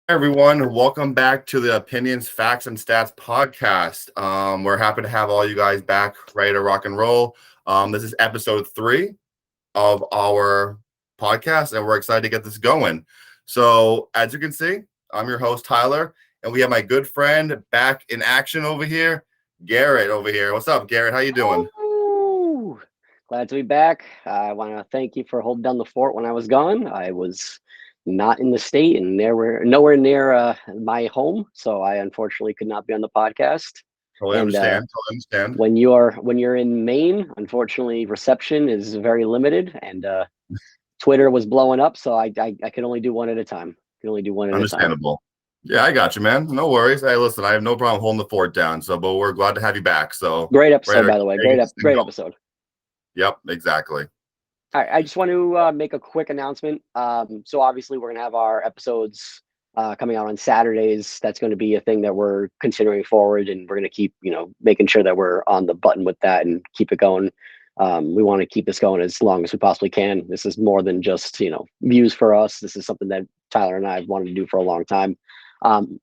Everyone, welcome back to the Opinions, Facts, and Stats podcast. We're happy to have all you guys back, ready to rock and roll. This is episode 3 of our podcast, and we're excited to get this going. So, as you can see, I'm your host, Tyler, and we have my good friend back in action over here, Garrett over here. What's up, Garrett? How you doing? Oh, glad to be back. I want to thank you for holding down the fort when I was gone. I was not in the state and nowhere near my home, so I unfortunately could not be on the podcast. Totally And understand. Totally understand. when you're in Maine, unfortunately, reception is very limited, and Twitter was blowing up, so I could only do one at a time. Can only do one at a time. Understandable. Yeah, I got you, man. No worries. Hey, listen, I have no problem holding the fort down. So, but we're glad to have you back. So, Great episode, ready by the way. to Great episode. Yep, exactly. All right, I just want to make a quick announcement. So obviously, we're gonna have our episodes coming out on Saturdays. That's going to be a thing that we're considering forward, and we're going to keep, making sure that we're on the button with that and keep it going. We want to keep this going as long as we possibly can. This is more than just views for us. This is something that Tyler and I have wanted to do for a long time.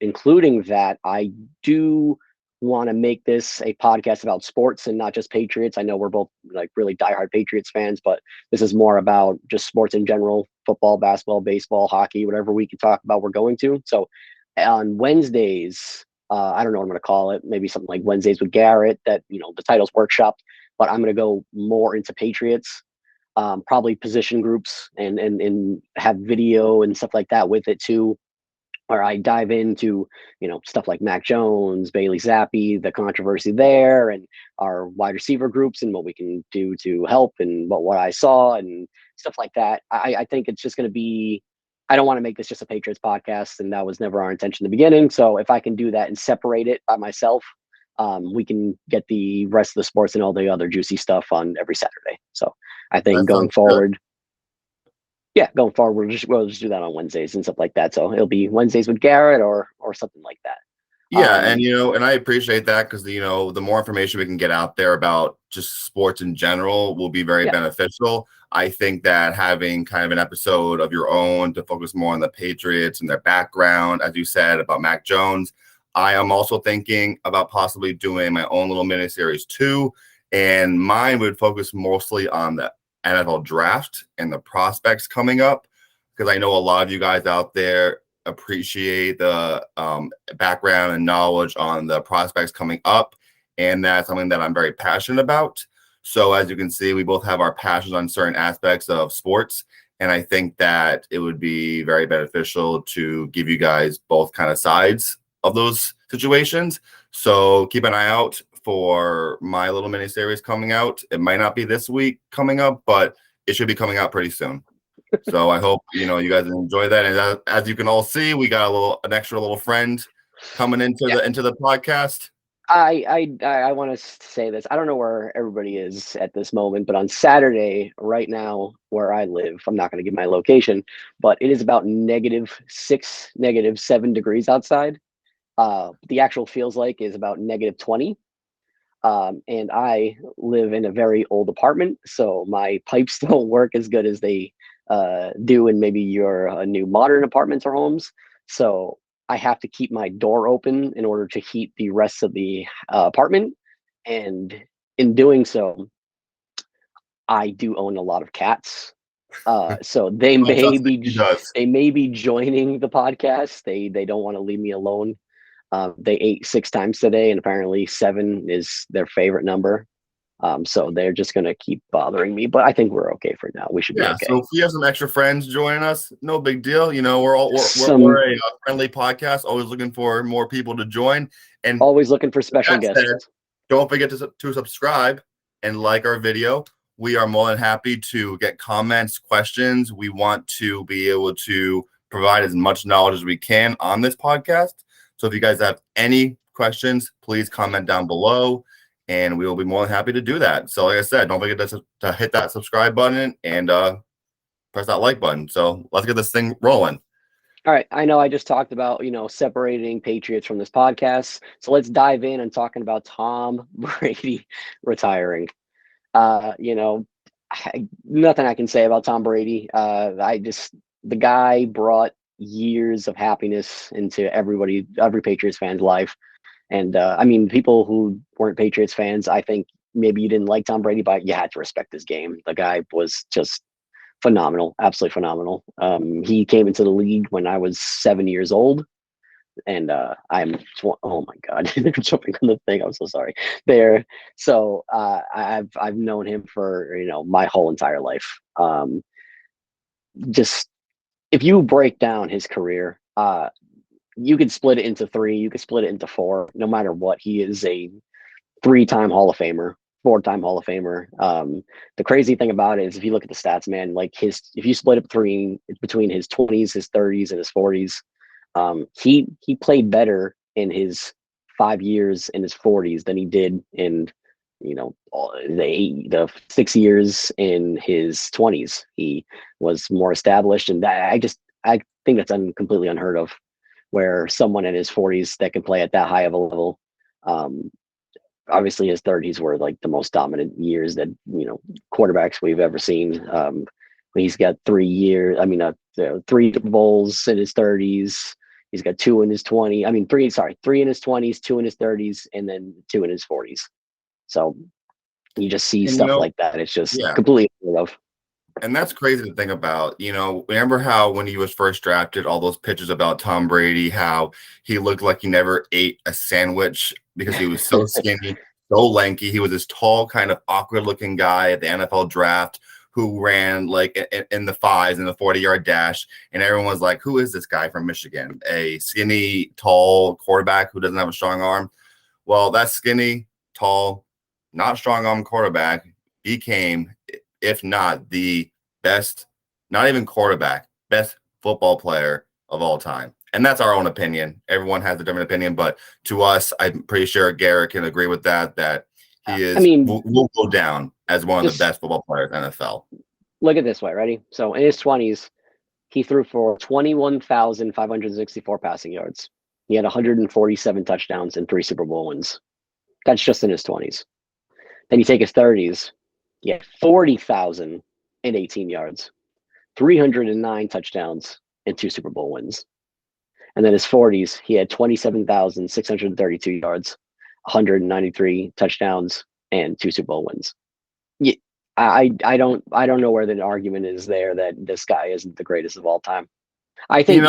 Including that, I do want to make this a podcast about sports and not just Patriots. I know we're both like really diehard Patriots fans, but this is more about just sports in general: football, basketball, baseball, hockey, whatever we can talk about, we're going to. So on Wednesdays, I don't know what I'm going to call it. Maybe something like Wednesdays with Garrett. That the title's workshopped, but I'm going to go more into Patriots. Probably position groups and have video and stuff like that with it too, where I dive into, stuff like Mac Jones, Bailey Zappi, the controversy there, and our wide receiver groups and what we can do to help and what I saw and stuff like that. I think it's just going to be, I don't want to make this just a Patriots podcast, and that was never our intention in the beginning. So if I can do that and separate it by myself, we can get the rest of the sports and all the other juicy stuff on every Saturday. So I think That going sounds good. forward, yeah, going forward, we'll just do that on Wednesdays and stuff like that. So it'll be Wednesdays with Garrett or something like that. Yeah, and and I appreciate that because the more information we can get out there about just sports in general will be very Yeah, beneficial. I think that having kind of an episode of your own to focus more on the Patriots and their background, as you said about Mac Jones, I am also thinking about possibly doing my own little mini series too, and mine would focus mostly on the NFL draft and the prospects coming up because I know a lot of you guys out there appreciate the background and knowledge on the prospects coming up, and that's something that I'm very passionate about. So as you can see, we both have our passions on certain aspects of sports, and I think that it would be very beneficial to give you guys both kind of sides of those situations. So keep an eye out for my little mini series coming out. It might not be this week coming up, but it should be coming out pretty soon. So I hope you guys enjoy that. And as you can all see, we got an extra little friend coming into yeah. the podcast. I want to say this. I don't know where everybody is at this moment, but on Saturday, right now, where I live, I'm not going to give my location, but it is about -6, -7 degrees outside. The actual feels like is about -20. And I live in a very old apartment, so my pipes don't work as good as they do in maybe your new modern apartments or homes. So I have to keep my door open in order to heat the rest of the apartment. And in doing so, I do own a lot of cats. So they Oh, may trust me, he be does. they may be joining the podcast. They don't want to leave me alone. They ate 6 times today, and apparently 7 is their favorite number. So they're just gonna keep bothering me, but I think we're okay for now. We should be Yeah. So okay. if we have some extra friends joining us, no big deal. Some We're a friendly podcast, always looking for more people to join. And Always looking for with special that said, guests. don't forget to subscribe and like our video. We are more than happy to get comments, questions. We want to be able to provide as much knowledge as we can on this podcast. So if you guys have any questions, please comment down below and we will be more than happy to do that. So like I said, don't forget to hit that subscribe button and press that like button. So let's get this thing rolling. All right, I know I just talked about separating Patriots from this podcast, so let's dive in and talking about Tom Brady retiring. Nothing I can say about Tom Brady. The guy brought years of happiness into every Patriots fan's life. And I mean, people who weren't Patriots fans, I think maybe you didn't like Tom Brady, but you had to respect his game. The guy was just phenomenal, absolutely phenomenal. He came into the league when I was 7 years old, and oh my god, they're jumping on the thing. I'm so sorry. There, so I've known him for my whole entire life. Just if you break down his career, you could split it into three, you could split it into four. No matter what, he is a three-time Hall of Famer, four-time Hall of Famer. The crazy thing about it is if you look at the stats, man, like if you split it between his 20s, his 30s, and his 40s, he played better in his 5 years in his 40s than he did in the 6 years in his 20s. He was more established, and I think that's completely unheard of, where someone in his 40s that can play at that high of a level. Obviously his 30s were like the most dominant years that quarterbacks we've ever seen. He's got 3 years. I mean, 3 Super Bowls in his 30s. He's got 2 in his 20s. I mean, 3 in his 20s, 2 in his 30s, and then 2 in his 40s. So you just see stuff like that. It's just completely unheard of. And that's crazy to think about. Remember how when he was first drafted, all those pictures about Tom Brady, how he looked like he never ate a sandwich because he was so skinny, so lanky. He was this tall, kind of awkward-looking guy at the NFL draft who ran like in the fives in the 40-yard dash. And everyone was like, who is this guy from Michigan? A skinny, tall quarterback who doesn't have a strong arm? Well, that skinny, tall, not strong arm quarterback became, if not the best, not even quarterback, best football player of all time. And that's our own opinion. Everyone has a different opinion, but to us, I'm pretty sure Garrett can agree with that he is, will go down as one of the best football players in the NFL. Look at this way, ready? So in his 20s, he threw for 21,564 passing yards. He had 147 touchdowns and 3 Super Bowl wins. That's just in his 20s. Then you take his 30s, he had 40,018 yards, 309 touchdowns, and 2 Super Bowl wins. And then his 40s, he had 27,632 yards, 193 touchdowns, and 2 Super Bowl wins. Yeah, I don't know where the argument is there that this guy isn't the greatest of all time. I think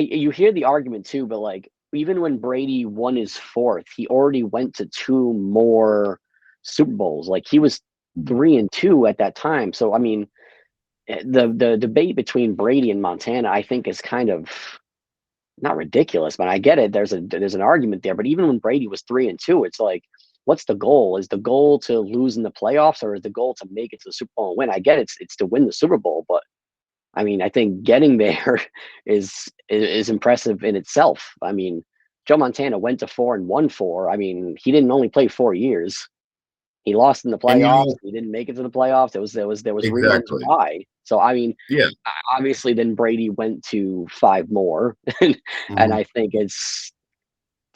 you hear the argument too, but like even when Brady won his 4th, he already went to 2 more Super Bowls. Like he was 3-2 at that time. So I mean, the debate between Brady and Montana, I think, is kind of not ridiculous, but I get it. There's an argument there. But even when Brady was 3-2, it's like, what's the goal? Is the goal to lose in the playoffs, or is the goal to make it to the Super Bowl and win? I get it's to win the Super Bowl, but I mean, I think getting there is impressive in itself. I mean, Joe Montana went to 4 and won 4. I mean, he didn't only play 4 years. He lost in the playoffs. He didn't make it to the playoffs. There was reasons why. So I mean, obviously, then Brady went to 5 more, and I think it's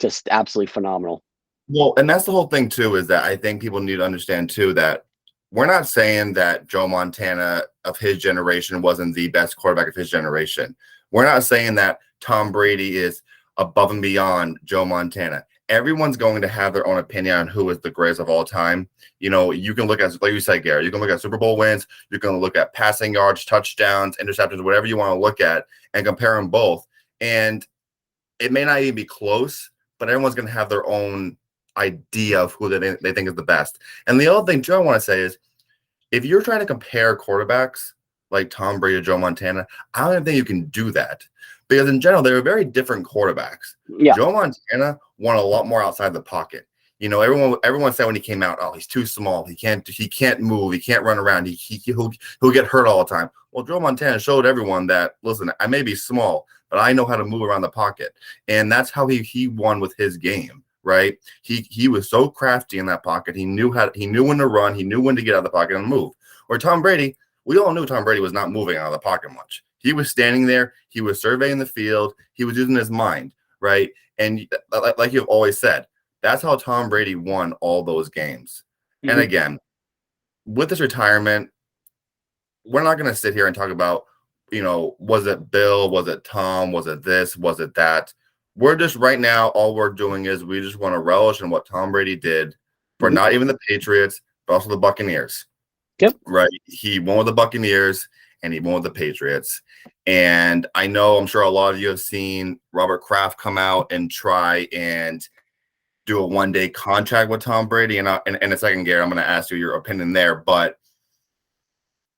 just absolutely phenomenal. Well, and that's the whole thing too, is that I think people need to understand too that we're not saying that Joe Montana of his generation wasn't the best quarterback of his generation. We're not saying that Tom Brady is above and beyond Joe Montana. Everyone's going to have their own opinion on who is the greatest of all time. You can look at, like you said, Gary, you can look at Super Bowl wins, you can look at passing yards, touchdowns, interceptions, whatever you want to look at, and compare them both. And it may not even be close, but everyone's going to have their own idea of who they think is the best. And the other thing, Joe, I want to say is, if you're trying to compare quarterbacks like Tom Brady or Joe Montana, I don't even think you can do that. Because in general, they're very different quarterbacks. Yeah. Joe Montana won a lot more outside the pocket. Everyone said when he came out, oh, he's too small. He can't move. He can't run around. He'll get hurt all the time. Well, Joe Montana showed everyone that, listen, I may be small, but I know how to move around the pocket. And that's how he won with his game, right? He was so crafty in that pocket. He knew when to run. He knew when to get out of the pocket and move. Where Tom Brady, we all knew Tom Brady was not moving out of the pocket much. He was standing there. He was surveying the field. He was using his mind, right? And like you've always said, that's how Tom Brady won all those games. Mm-hmm. And again, with this retirement, we're not going to sit here and talk about was it Bill? Was it Tom? Was it this? Was it that? We're just right now, all we're doing is we just want to relish in what Tom Brady did for Mhm. not even the Patriots, but also the Buccaneers. Yep. Right. He won with the Buccaneers and he won with the Patriots. And I'm sure a lot of you have seen Robert Kraft come out and try and do a 1-day contract with Tom Brady. And in a second, Gary, I'm going to ask you your opinion there, but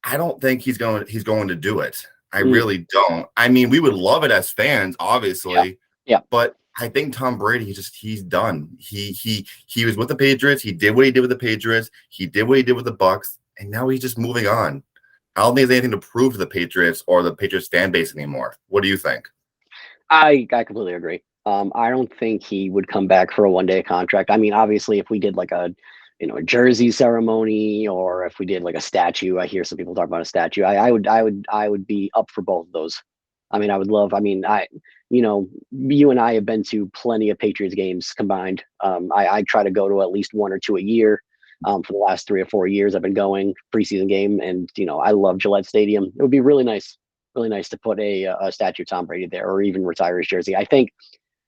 I don't think he's going to do it. I Mm. really don't. I mean, we would love it as fans, Yeah. obviously, Yeah. but I think Tom Brady, he's done. He was with the Patriots. He did what he did with the Patriots. He did what he did with the Bucks, and now he's just moving on. I don't think there's anything to prove to the Patriots or the Patriots fan base anymore. What do you think? I completely agree. I don't think he would come back for a 1-day contract. I mean, obviously, if we did like a jersey ceremony, or if we did like a statue, I hear some people talk about a statue. I would be up for both of those. I mean, I would love. I mean, you and I have been to plenty of Patriots games combined. I try to go to at least one or two a year. For the last 3 or 4 years, I've been going preseason game, and I love Gillette Stadium. It would be really nice to put a statue of Tom Brady there, or even retire his jersey. I think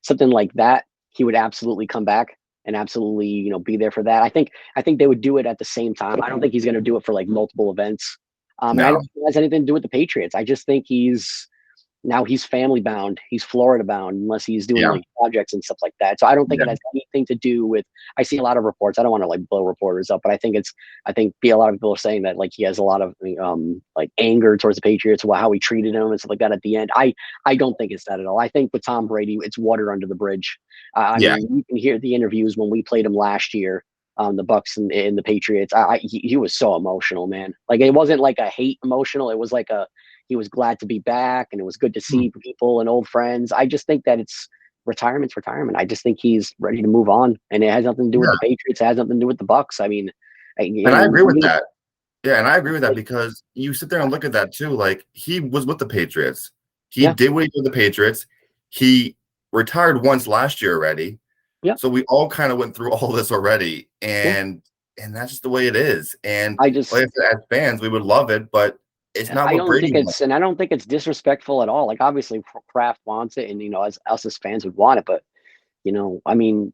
something like that, he would absolutely come back and absolutely be there for that. I think they would do it at the same time. I don't think he's going to do it for like multiple events. And I don't No. think it has anything to do with the Patriots. I just think he's family bound. He's Florida bound unless he's doing Yeah. like projects and stuff like that. So I don't think Yeah. it has anything to do with. I see a lot of reports. I don't want to like blow reporters up, but I think a lot of people are saying that like he has a lot of like anger towards the Patriots, how he treated him and stuff like that at the end. I don't think it's that at all. I think with Tom Brady, it's water under the bridge. I Yeah. mean, you can hear the interviews when we played him last year. The Bucks and the Patriots. He was so emotional, man. Like it wasn't like a hate emotional. It was like he was glad to be back, and it was good to Hmm. see people and old friends. I just think that retirement's retirement. I just think he's ready to move on, and it has nothing to do with Yeah. the Patriots. It has nothing to do with the Bucks. I mean, And I agree with even that. Yeah, and I agree with that like, because you sit there and look at that too. Like he was with the Patriots. He yeah, did what he did with the Patriots. He retired once last year already. yeah, So we all kind of went through all this already. yeah. And that's just the way it is. And I like just I said, as fans, we would love it, but it's not I what don't Brady think wants. it's and I don't think it's disrespectful at all. Like obviously Kraft wants it, and as us as fans would want it, but I mean,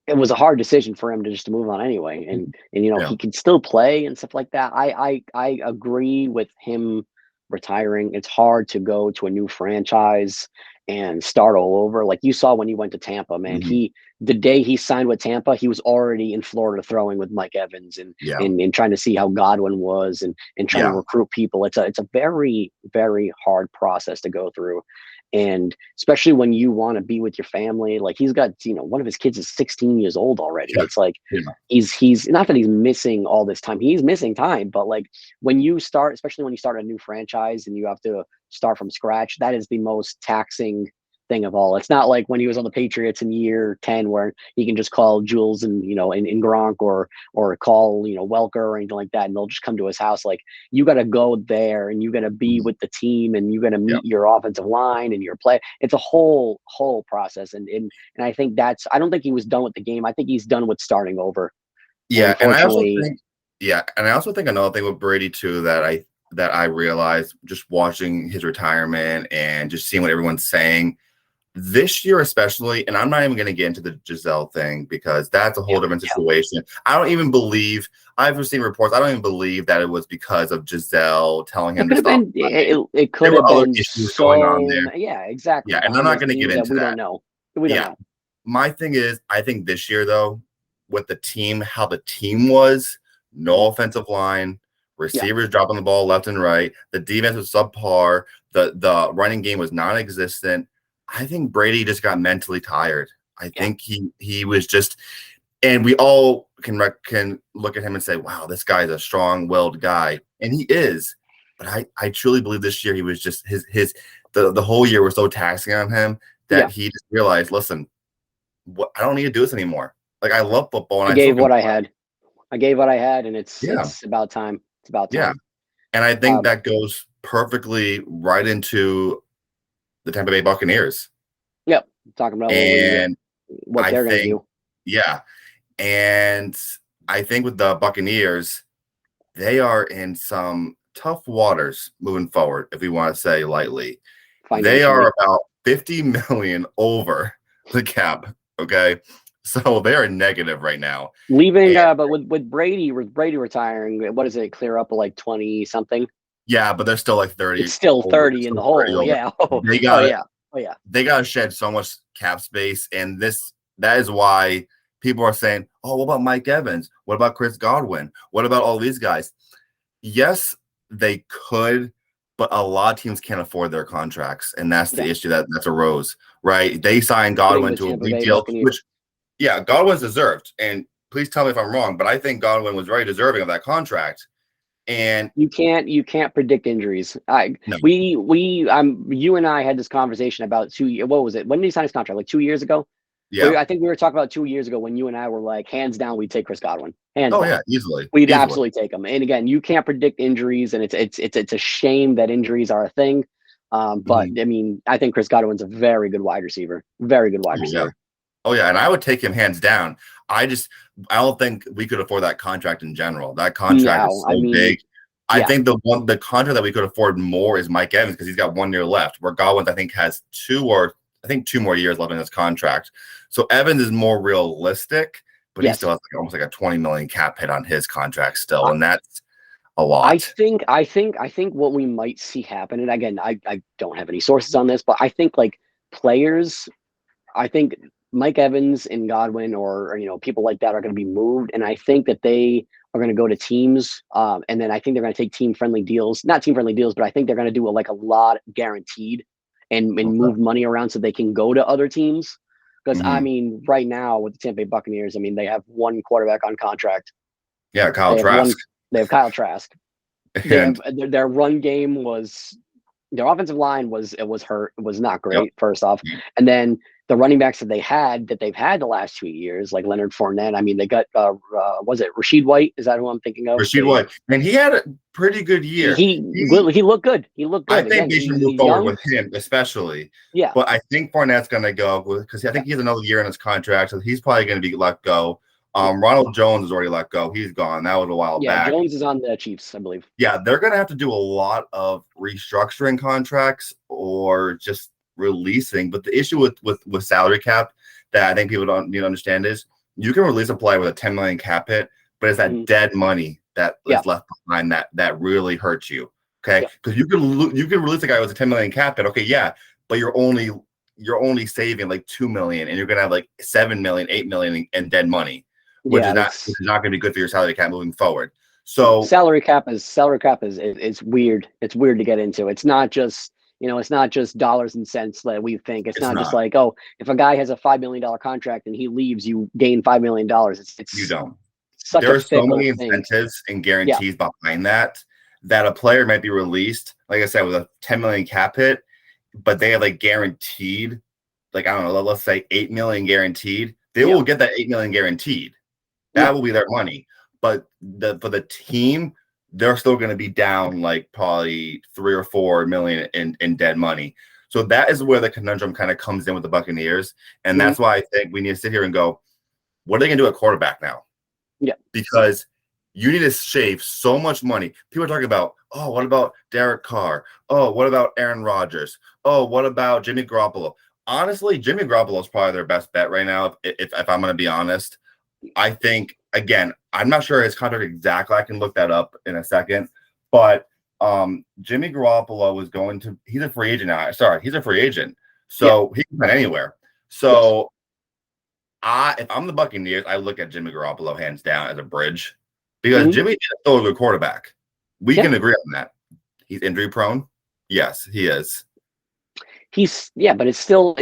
it was a hard decision for him to just move on anyway, and Yeah. he can still play and stuff like that. I agree with him retiring. It's hard to go to a new franchise and start all over. Like you saw when he went to Tampa, man. Mhm. The day he signed with Tampa, he was already in Florida throwing with Mike Evans, and Yeah. and trying to see how Godwin was, and trying to Yeah. recruit people. It's a very very hard process to go through, and especially when you want to be with your family. Like he's got one of his kids is 16 years old already. Yeah. It's like Yeah. he's not that he's missing all this time, he's missing time, but like when you start, especially when you start a new franchise and you have to start from scratch, that is the most taxing thing of all. It's not like when he was on the Patriots in year 10 where he can just call Jules and in Gronk, or call Welker or anything like that, and they'll just come to his house. Like you got to go there, and you got to be Mhm. with the team, and you got to Yeah. meet your offensive line and your play. It's a whole process, and I think I don't think he was done with the game. I think he's done with starting over. And Yeah. And I also unfortunately, think, yeah, and I also think another thing with Brady too that I realized just watching his retirement and just seeing what everyone's saying this year, especially, and I'm not even going to get into the Giselle thing because that's a yeah, whole different yeah, situation. I don't even believe I've seen reports. I don't even believe that it was because of Giselle telling it him to could have stop been. playing. It There could were have other been issues going on there. yeah, exactly, Yeah, and I'm behind not the going to get scenes that into we don't that. know. We don't Yeah, know. my thing is, I think this year though, with the team, how the team was, Mhm. no offensive line, Yeah, receivers dropping the ball left and right, the defense was subpar, the running game was non-existent. I think Brady just got mentally tired. I yeah, think he was just, and we all can look at him and say, "Wow, this guy's a strong-willed guy," and he is. But I truly believe this year he was just the whole year was so taxing on him that yeah. he just realized, listen, I don't need to do this anymore. Like I love football and I I still gave can what I play. had. I gave what I had, and it's Yeah, it's about time. It's about yeah. time. And I think Um, that goes perfectly right into the Tampa Bay Buccaneers. yep. Talking about And what I they're gonna think, do. yeah. And I think with the Buccaneers, they are in some tough waters moving forward, if we want to say lightly. They financially. are about 50 million over the cap. Okay. So they are negative right now. Leaving, And but with Brady retiring, what does it clear up like 20 something? yeah, but they're still like 30 It's still over. 30 in the hole. Over. Yeah. They Oh got yeah. Oh yeah. they got to shed so much cap space, and that is why people are saying, "Oh, what about Mike Evans? What about Chris Godwin? What about all these guys?" Yes, they could, but a lot of teams can't afford their contracts, and that's the Yeah. issue that's arose. Right? They signed Including Godwin the to a Tampa big Bay deal, Buccaneers. which yeah, Godwin's deserved. And please tell me if I'm wrong, but I think Godwin was very deserving of that contract. And You can't predict injuries. no, You and I had this conversation about what was it? When did he sign his contract? Like 2 years ago? yeah, I think we were talking about 2 years ago when you and I were like, hands down, we'd take Chris Godwin. Hands oh down. yeah, easily, We'd easily. absolutely take him. And again, you can't predict injuries, and it's a shame that injuries are a thing. But I mean, I think Chris Godwin's a very good wide receiver. Very good wide receiver. Yeah. Oh yeah, and I would take him hands down. I don't think we could afford that contract in general. That contract is so big. I think the contract that we could afford more is Mike Evans because he's got 1 year left, where Godwin I think has 2 more years left in his contract. So Evans is more realistic, but he still has almost like a 20 million cap hit on his contract still, and that's a lot. I think what we might see happen, and again, I don't have any sources on this, but I think like players, I think Mike Evans and Godwin or people like that are going to be moved, and I think that they are going to go to teams, and then I think they're going to take team-friendly deals, not team-friendly deals, but I think they're going to do a lot guaranteed and move money around so they can go to other teams. Because I mean, right now with the Tampa Bay Buccaneers, I mean they have one quarterback on contract. Yeah, Kyle Trask. They have Kyle Trask. And Their run game their offensive line was hurt. It was not great, first off. And then the running backs that they've had the last 2 years, like Leonard Fournette. I mean, they got was it Rashid White? Is that who I'm thinking of? Rashid White. And he had a pretty good year. He looked good. He looked good. I think they should move forward with him, especially. Yeah. But I think Fournette's going to go because I think he has another year in his contract, so he's probably going to be let go. Ronald Jones is already let go. He's gone. That was a while back. Yeah, Jones is on the Chiefs, I believe. Yeah, they're going to have to do a lot of restructuring contracts or just releasing. But the issue with salary cap that I think people don't need to understand is you can release a player with a 10 million cap hit, but it's that dead money that is left behind that really hurts you. Okay, because you can release a guy with a 10 million cap hit. Okay, yeah, but you're only saving like 2 million, and you're gonna have like 7 million, 8 million in dead money, which is not going to be good for your salary cap moving forward. So salary cap is weird. It's weird to get into. It's not just dollars and cents that we think. It's not just like, oh, if a guy has a $5 million contract and he leaves, you gain $5 million. You don't. There are so many incentives and guarantees behind that a player might be released, like I said, with a 10 million cap hit, but they have like guaranteed, like, I don't know, let's say 8 million guaranteed. They will get that 8 million guaranteed. That will be their money. But for the team, they're still going to be down like probably 3 or 4 million in dead money. So that is where the conundrum kind of comes in with the Buccaneers. And that's why I think we need to sit here and go, what are they going to do at quarterback now? Yeah. Because you need to shave so much money. People are talking about, oh, what about Derek Carr? Oh, what about Aaron Rodgers? Oh, what about Jimmy Garoppolo? Honestly, Jimmy Garoppolo is probably their best bet right now, if I'm going to be honest. I think, again, I'm not sure his contract exactly. I can look that up in a second. But Jimmy Garoppolo is he's a free agent now. Sorry, he's a free agent. So he can play anywhere. So if I'm the Buccaneers, I look at Jimmy Garoppolo hands down as a bridge because Jimmy is still a good quarterback. We can agree on that. He's injury prone. Yes, he is. But it's still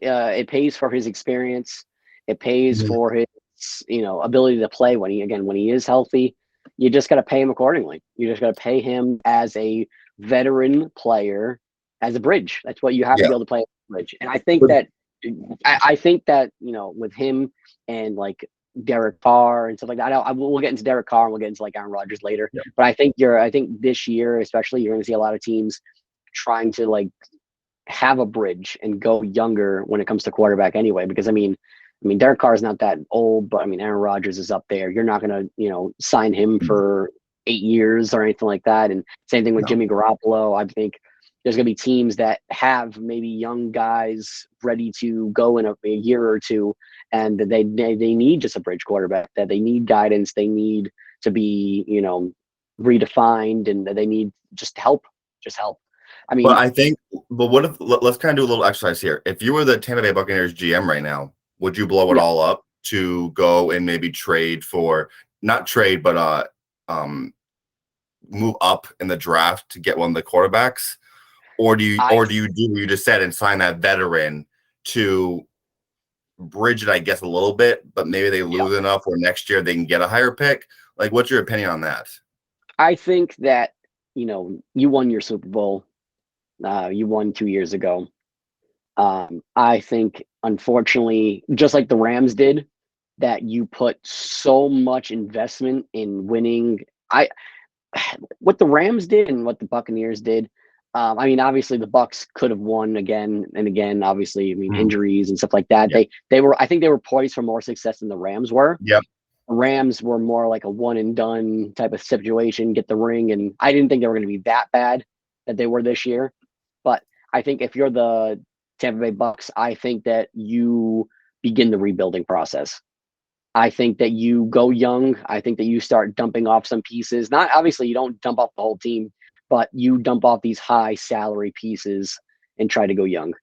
it pays for his experience. It pays for his ability to play when he is healthy. You just got to pay him accordingly. You just got to pay him as a veteran player, as a bridge. That's what you have to be able to play as a bridge. And I think that with him and like Derek Carr and stuff like that. We'll get into Derek Carr and we'll get into like Aaron Rodgers later. Yeah. But I think this year, especially, you're going to see a lot of teams trying to like have a bridge and go younger when it comes to quarterback anyway. Because I mean, Derek Carr is not that old, but I mean, Aaron Rodgers is up there. You're not going to, sign him for 8 years or anything like that. And same thing with No. Jimmy Garoppolo. I think there's going to be teams that have maybe young guys ready to go in a year or two, and they need just a bridge quarterback, that they need guidance, they need to be, redefined, and they need just help. I But mean, I think, but what if, let's kind of do a little exercise here. If you were the Tampa Bay Buccaneers GM right now, would you blow it no, all up to go and maybe trade for, not trade, but move up in the draft to get one of the quarterbacks? Or do you I do what you just said and sign that veteran to bridge it, I guess, a little bit, but maybe they yeah, lose enough where next year they can get a higher pick? Like, what's your opinion on that? I think that you won your Super Bowl. You won 2 years ago. I think, unfortunately, just like the Rams did, that you put so much investment in winning. I What the Rams did and what the Buccaneers did. I mean, obviously the Bucks could have won again and again. Obviously, I mean, Mhm. injuries and stuff like that. Yep. They were. I think they were poised for more success than the Rams were. Yep. Rams were more like a one and done type of situation, get the ring. And I didn't think they were going to be that bad that they were this year. But I think if you're the Tampa Bay Bucks, I think that you begin the rebuilding process. I think that you go young. I think that you start dumping off some pieces. Not obviously, you don't dump off the whole team, but you dump off these high salary pieces and try to go young.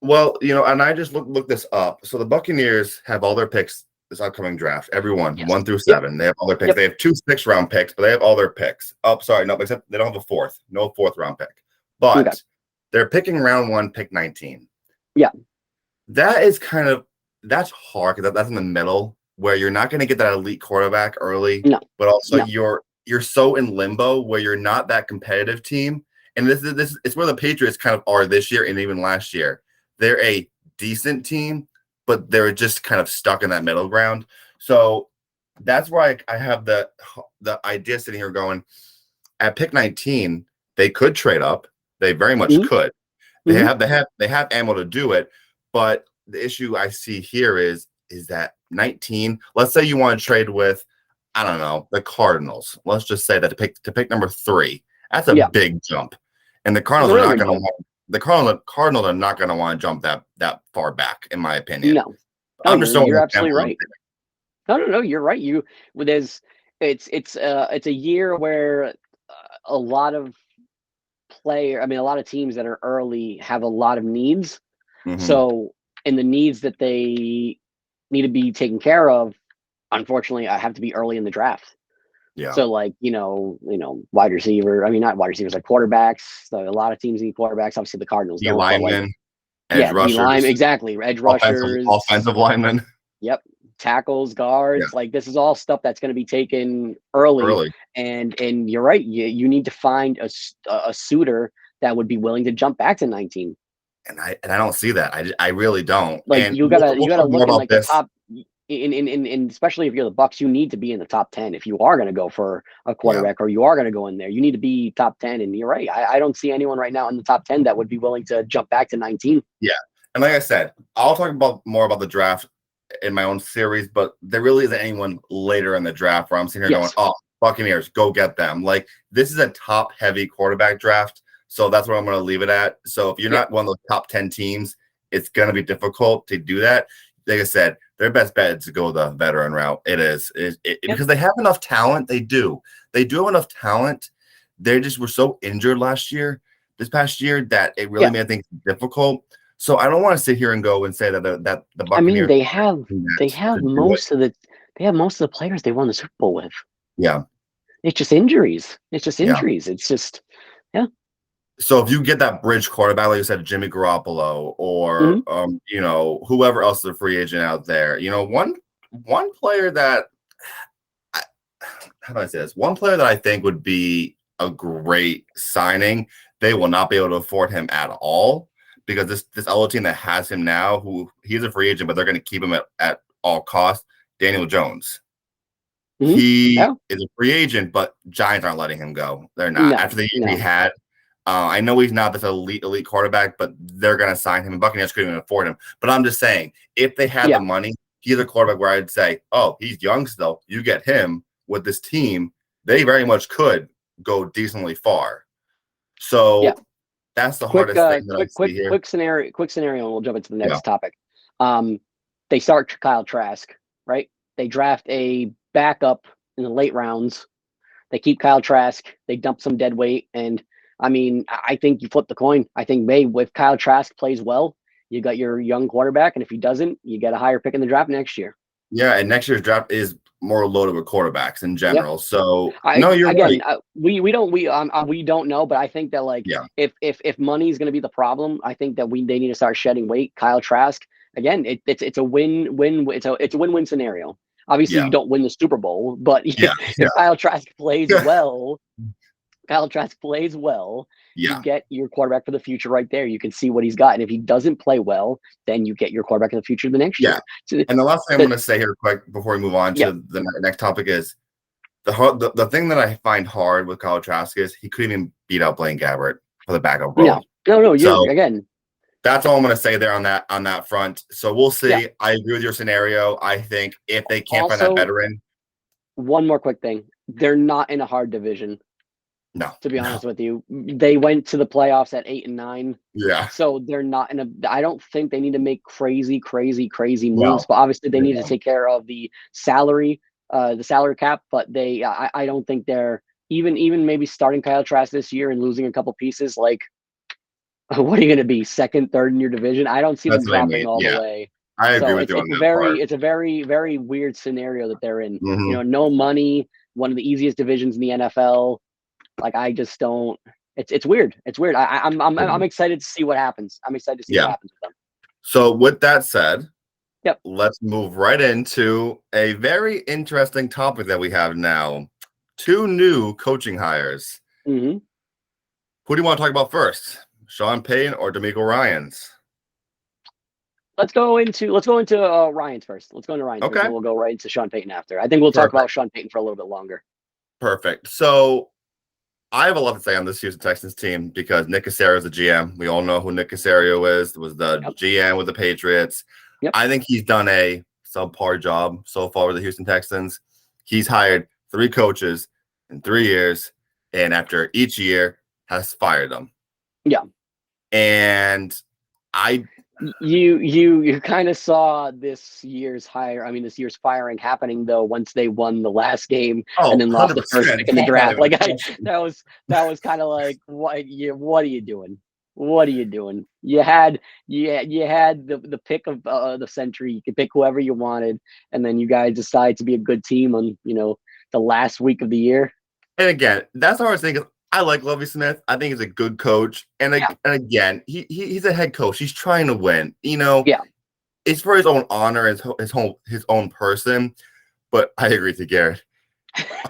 Well, and I just look this up. So the Buccaneers have all their picks this upcoming draft. Everyone, Yes. 1 through Yep. 7. They have all their picks. Yep. They have 2 6-round picks, but they have all their picks. Oh, sorry, no, except they don't have a fourth. No 4th-round pick. But Okay. they're picking round 1, pick 19. Yeah. That is that's hard because that's in the middle where you're not going to get that elite quarterback early, No. but also No. you're so in limbo where you're not that competitive team. And this it's where the Patriots kind of are this year and even last year. They're a decent team, but they're just kind of stuck in that middle ground. So that's why I have the idea sitting here going, at pick 19, they could trade up. They very much Mm-hmm. could. Mm-hmm. They have ammo to do it, but the issue I see here is that 19. Let's say you want to trade with, I don't know, the Cardinals. Let's just say that to pick number 3. That's a Yeah. big jump, and the It's Cardinals a are really not big going to jump. want. The Cardinals are not going to want to jump that far back, in my opinion. No. No, I'm just you're throwing you're an absolutely example out right. No, you're right. There's it's a year where a lot of a lot of teams that are early have a lot of needs. there. So, and the needs that they need to be taken care of, unfortunately, I have to be early in the draft. Yeah, So, like, wide receiver. I mean, not wide receivers, like quarterbacks. So a lot of teams need quarterbacks. Obviously, the Cardinals D don't. But like, linemen, edge yeah, D line, rushers, exactly. Edge rushers. offensive linemen. Yep. Tackles, Yeah, guards. Like, this is all stuff that's going to be taken early. early. And you're right. You need to find a suitor that would be willing to jump back to 19. And I don't see that. I really don't. Like, And you we'll gotta talk more look in about like the this. top, in especially if you're the Bucks, you need to be in the top 10 if you are going to go for a Yeah. quarterback, or you are going to go in there. You need to be top 10. And you're right. I don't see anyone right now in the top 10 that would be willing to jump back to 19. Yeah. And like I said, I'll talk more about the draft in my own series, but there really isn't anyone later in the draft where I'm sitting here going, Yes. oh, Buccaneers, go get them. Like, this is a top heavy quarterback draft. So that's where I'm going to leave it at. So if you're not one of those top 10 teams, it's going to be difficult to do that. Like I said, their best bet is to go the veteran route. It is because they have enough talent. They do have enough talent. They just were so injured this past year, that it really made things difficult. So I don't want to sit here and go and say that the Buccaneers. I mean, they have to do most of the players they won the Super Bowl with. Yeah. It's just injuries. It's just Yeah. injuries. It's just, yeah. So if you get that bridge quarterback, like you said, Jimmy Garoppolo, or whoever else is a free agent out there, one player that how do I say this? One player that I think would be a great signing. They will not be able to afford him at all, because this other team that has him now, who he's a free agent, but they're going to keep him at all costs. Daniel Jones. Mhm. He Yeah. is a free agent, but Giants aren't letting him go. They're not. No, After the year he no. had, I know he's not this elite quarterback, but they're going to sign him. And Buccaneers couldn't even afford him. But I'm just saying, if they had Yeah. the money, he's a quarterback where I'd say, oh, he's young still. You get him with this team. they very much could go decently far. So Yeah. that's the hardest thing that I see here. Quick scenario, and we'll jump into the Yeah. next topic. They start Kyle Trask, right? They draft a backup in the late rounds. They keep Kyle Trask. They dump some dead weight. And I mean, I think you flip the coin. I think if Kyle Trask plays well, you got your young quarterback. And if he doesn't, you get a higher pick in the draft next year. Yeah, and next year's draft is more loaded with quarterbacks in general. Yep. So no, you're right. We don't know, but I think that like if money is going to be the problem, I think that they need to start shedding weight. Kyle Trask, again, it's a win-win. It's a win-win scenario. Obviously, you don't win the Super Bowl, but if Kyle Trask plays well, you get your quarterback for the future right there. You can see what he's got. And if he doesn't play well, then you get your quarterback in the future the next year. So and the last thing I'm going to say here quick before we move on to the next topic is the thing that I find hard with Kyle Trask is he couldn't even beat out Blaine Gabbert for the backup role. No, again. That's all I'm going to say there on that front. So we'll see. Yeah. I agree with your scenario. I think if they can't find that veteran. One more quick thing. They're not in a hard division. No. To be honest with you. They went to the playoffs at 8 and 9. Yeah. So they're not I don't think they need to make crazy moves. No. But obviously they need to take care of the salary cap. But I don't think they're even maybe starting Kyle Trask this year and losing a couple pieces, like what are you going to be, second, third in your division? I don't see them dropping all the way. I agree with you on that part. It's a very, very weird scenario that they're in. Mm-hmm. No money, one of the easiest divisions in the NFL. Like I just don't. It's weird. It's weird. I'm excited to see what happens. I'm excited to see what happens with them. So with that said, let's move right into a very interesting topic that we have now. 2 new coaching hires. Mm-hmm. Who do you want to talk about first? Sean Payton or DeMeco Ryans? Let's go into Ryans first. Let's go into Ryans first, and we'll go right into Sean Payton after. I think we'll talk about Sean Payton for a little bit longer. Perfect. So I have a lot to say on this Houston Texans team because Nick Caserio is the GM. We all know who Nick Caserio is. Was the GM with the Patriots. Yep. I think he's done a subpar job so far with the Houston Texans. He's hired 3 coaches in 3 years, and after each year has fired them. Yeah. And you kind of saw this year's firing happening though once they won the last game and then lost the first pick in the draft. Like that was kind of like what are you doing? What are you doing? You had the pick of the century. You could pick whoever you wanted, and then you guys decide to be a good team on the last week of the year. And again, that's what I was thinking. I like Lovie Smith. I think he's a good coach. And again, he's a head coach. He's trying to win. It's for his own honor, his own person. But I agree with Garrett.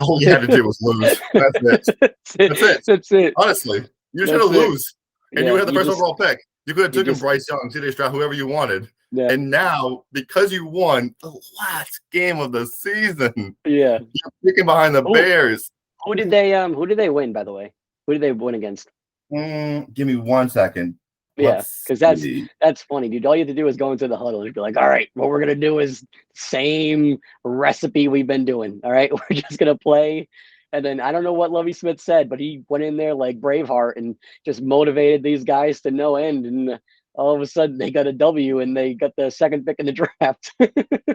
All he had to do was lose. That's it. Honestly, you should have lose. And you had the first overall pick. You could have taken Bryce Young, CJ Stroud, whoever you wanted. Yeah. And now, because you won the last game of the season, you're picking behind the Bears. Who did they win, by the way? Who did they win against? Give me 1 second. Because that's funny, dude. All you have to do is go into the huddle and be like, all right, what we're going to do is same recipe we've been doing. All right, we're just going to play. And then I don't know what Lovie Smith said, but he went in there like Braveheart and just motivated these guys to no end. And all of a sudden they got a W and they got the second pick in the draft.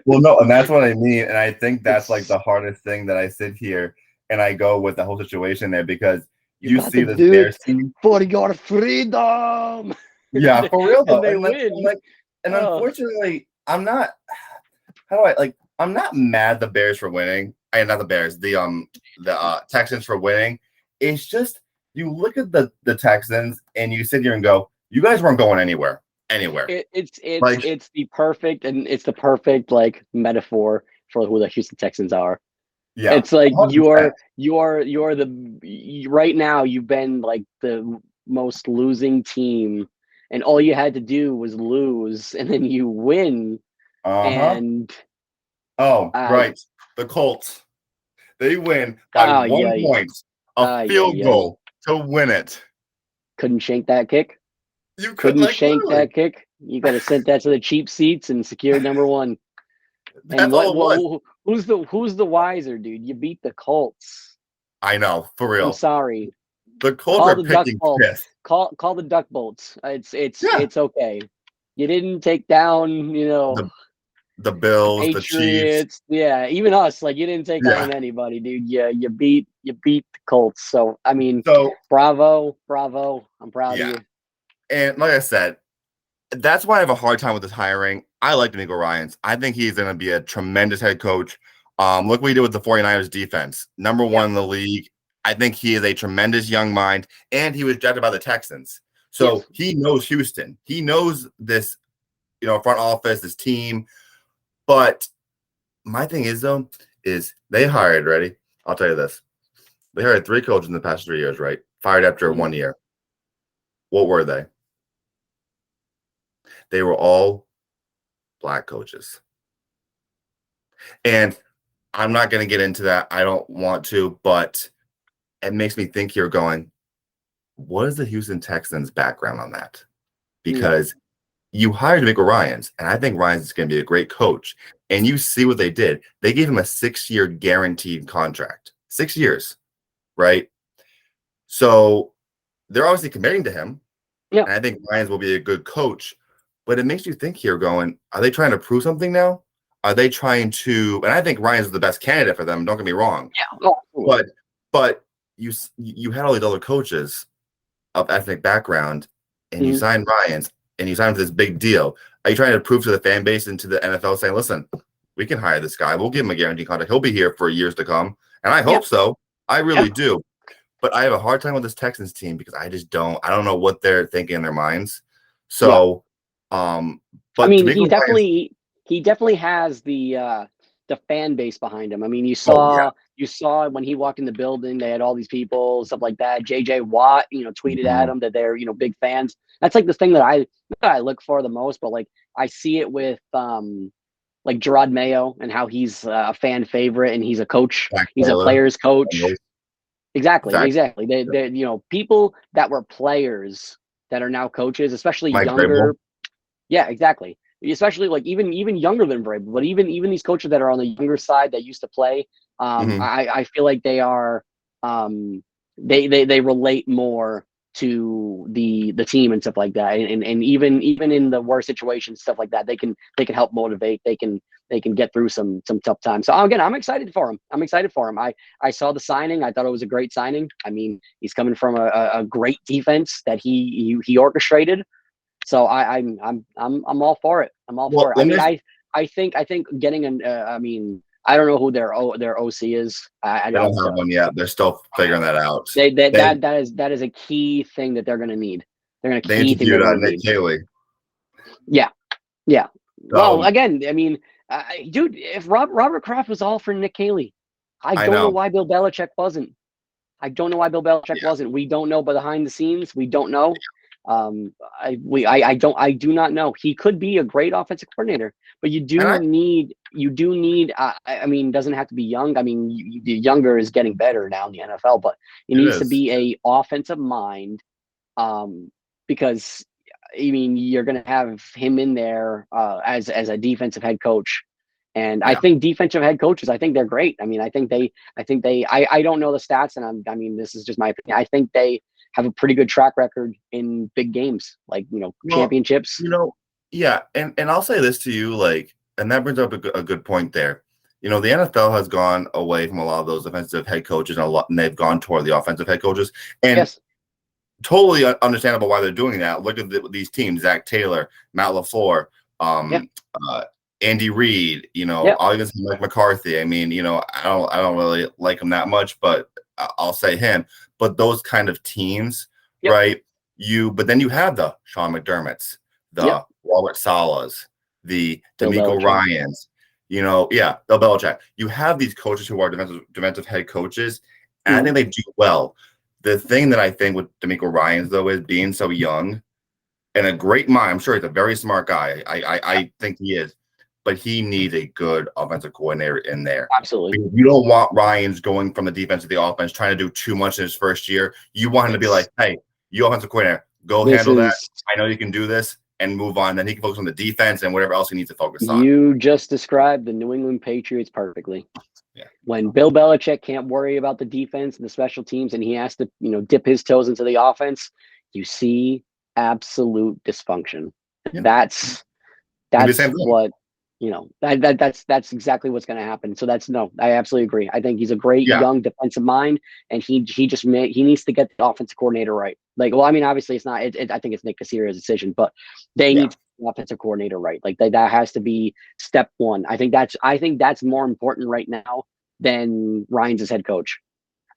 Well, no, and that's what I mean. And I think that's like the hardest thing that I sit here and I go with the whole situation there because you see this Bears team for your freedom. Yeah, for real though. And they win. Unfortunately, I'm not. I'm not mad the Bears for winning. Not the Bears, the Texans for winning. It's just you look at the Texans and you sit here and go, you guys weren't going anywhere. It's the perfect like metaphor for who the Houston Texans are. Yeah, it's like 100%. Right now you've been like the most losing team, and all you had to do was lose, and then you win. And right, the Colts, they win by 1 point, a field goal to win it. Couldn't shank that kick. You couldn't shank that kick. You got to send that to the cheap seats and secure number 1. And who's the wiser, dude? You beat the Colts. I know, for I'm real. sorry. The Colts Call are the duck picking bolts. fifth. Call the duck bolts. Yeah. It's okay. You didn't take down, The the Bills, the Chiefs. Patriots. Yeah, even us. Like you didn't take Yeah. down anybody, dude. You beat the Colts. So I mean, So bravo, bravo. I'm proud of yeah. you. And like I said, that's why I have a hard time with this hiring. I like D'Amico Ryans. I think he's going to be a tremendous head coach. Look what he did with the 49ers defense. Number one in the league. I think he is a tremendous young mind, and he was drafted by the Texans. So Yes. he knows Houston. He knows this, front office, this team. But my thing is, though, is they hired, ready? I'll tell you this. They hired 3 coaches in the past 3 years, right? Fired after Mhm. 1 year. What were they? They were all black coaches. And I'm not going to get into that. I don't want to, but it makes me think here going, what is the Houston Texans background on that? Yeah. Because you hired Michael Ryans, and I think Ryans is going to be a great coach. And you see what they did. They gave him a 6-year guaranteed contract. 6 years, right? So they're obviously committing to him. Yeah. And I think Ryans will be a good coach. But it makes you think here going, are they trying to prove something now? Are they trying to, and I think Ryans is the best candidate for them, don't get me wrong. Yeah. Oh, absolutely. But you had all these other coaches of ethnic background, and you Mhm. signed Ryans, and you signed for this big deal. Are you trying to prove to the fan base and to the NFL saying, listen, we can hire this guy. We'll give him a guaranteed contract. He'll be here for years to come. And I Yeah. hope so. I Yeah. really do. But I have a hard time with this Texans team because I don't know what they're thinking in their minds. Yeah. So, I but mean, D'Amico Ryans, he definitely has the fan base behind him. I mean, oh yeah. you saw when he walked in the building, they had all these people, stuff like that. JJ Watt, tweeted at Mhm. him that they're, big fans. That's like the thing that I look for the most, but like I see it with like Gerard Mayo and how he's a fan favorite and he's a coach. Zach He's a Taylor, player's coach. Exactly, Zach, exactly. They people that were players that are now coaches, especially Mike Vrabel. younger. Yeah, exactly. Especially like even younger than Vrabel, but even these coaches that are on the younger side that used to play, Mhm. I feel like they are they relate more to the team and stuff like that, and even in the worst situations, stuff like that, they can help motivate. They can get through some tough times. So again, I'm excited for him. I'm excited for him. I saw the signing. I thought it was a great signing. I mean, he's coming from a great defense that he orchestrated. So I'm all for it. I'm all for Well, it. I let mean, me. I think getting an I mean, I don't know who their OC is. I They don't. don't have one yet. They're still figuring that out. They They that is a key thing that they're going to need. They're a they key thing they're interviewed going to Nick need. Haley. Yeah, yeah. Well, So again, I mean, dude, if Robert Kraft was all for Nick Haley, I I don't know know. why Bill Belichick wasn't. I don't know why Bill Belichick Yeah. wasn't. We don't know behind the scenes. We don't know. I do not know. He could be a great offensive coordinator, but And you do need. I mean, doesn't have to be young. I mean, the younger is getting better now in the NFL, but it it needs to is. be a offensive mind, because I mean, you're going to have him in there as a defensive head coach. And I Yeah. think defensive head coaches, I think they're great. I mean, I don't know the stats, and I mean, this is just my opinion. I think they have a pretty good track record in big games, like Well, championships. yeah, and I'll say this to you, like, and that brings up a good point there. The NFL has gone away from a lot of those defensive head coaches and they've gone toward the offensive head coaches. And Yes. totally understandable why they're doing that. Look at these teams: Zach Taylor, Matt LaFleur, Yeah. um, Andy Reid. Yeah. I'll even say Mike McCarthy. I mean, I don't really like him that much, but I'll say him. But those kind of teams, Yep. right? But then you have the Sean McDermott's, Yep. the Robert Salahs, the Bill D'Amico Belichick. Ryans. Yeah, Bill Belichick. You have these coaches who are defensive head coaches, and I Mhm. think they do well. The thing that I think with D'Amico Ryans, though, is being so young and a great mind. I'm sure he's a very smart guy. I think he is, but he needs a good offensive coordinator in there. Absolutely. Because you don't want Ryans going from the defense to the offense, trying to do too much in his first year. You want him to be It's like, hey, you offensive coordinator, go this handle that. is I know you can do this and move on. Then he can focus on the defense and whatever else he needs to focus on. You just described the New England Patriots perfectly. When Bill Belichick can't worry about the defense and the special teams, and he has to, dip his toes into the offense, you see absolute dysfunction. Yeah. That's what that's exactly what's going to happen. So I absolutely agree. I think he's a great young defensive mind, and he needs to get the offensive coordinator right. Like, well, I mean, obviously it's not. I think it's Nick Caserio's decision, but they need to get the offensive coordinator right. Like that has to be step one. I think that's more important right now than Ryan's as head coach.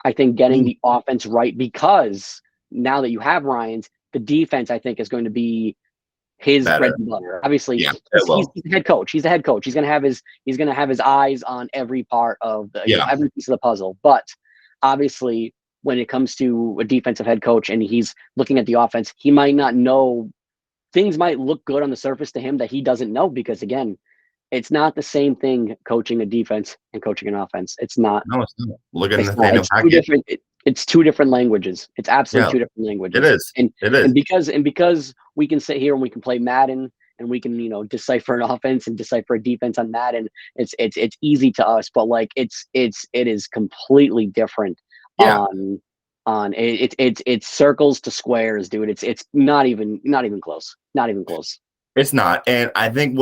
I think getting the offense right, because now that you have Ryan's, the defense I think is going to be his bread and butter. Obviously, he's the head coach. He's the head coach. He's gonna have his eyes on every part of every piece of the puzzle. But obviously, when it comes to a defensive head coach and he's looking at the offense, he might not know. Things might look good on the surface to him that he doesn't know, because again, it's not the same thing coaching a defense and coaching an offense. It's not. No, it's not. Look at It's two different languages. It's absolutely two different languages. It is. And because we can sit here and we can play Madden and we can decipher an offense and decipher a defense on Madden. It's easy to us, but like it is completely different. It's circles to squares, dude. It's not even close. Not even close. It's not. And I think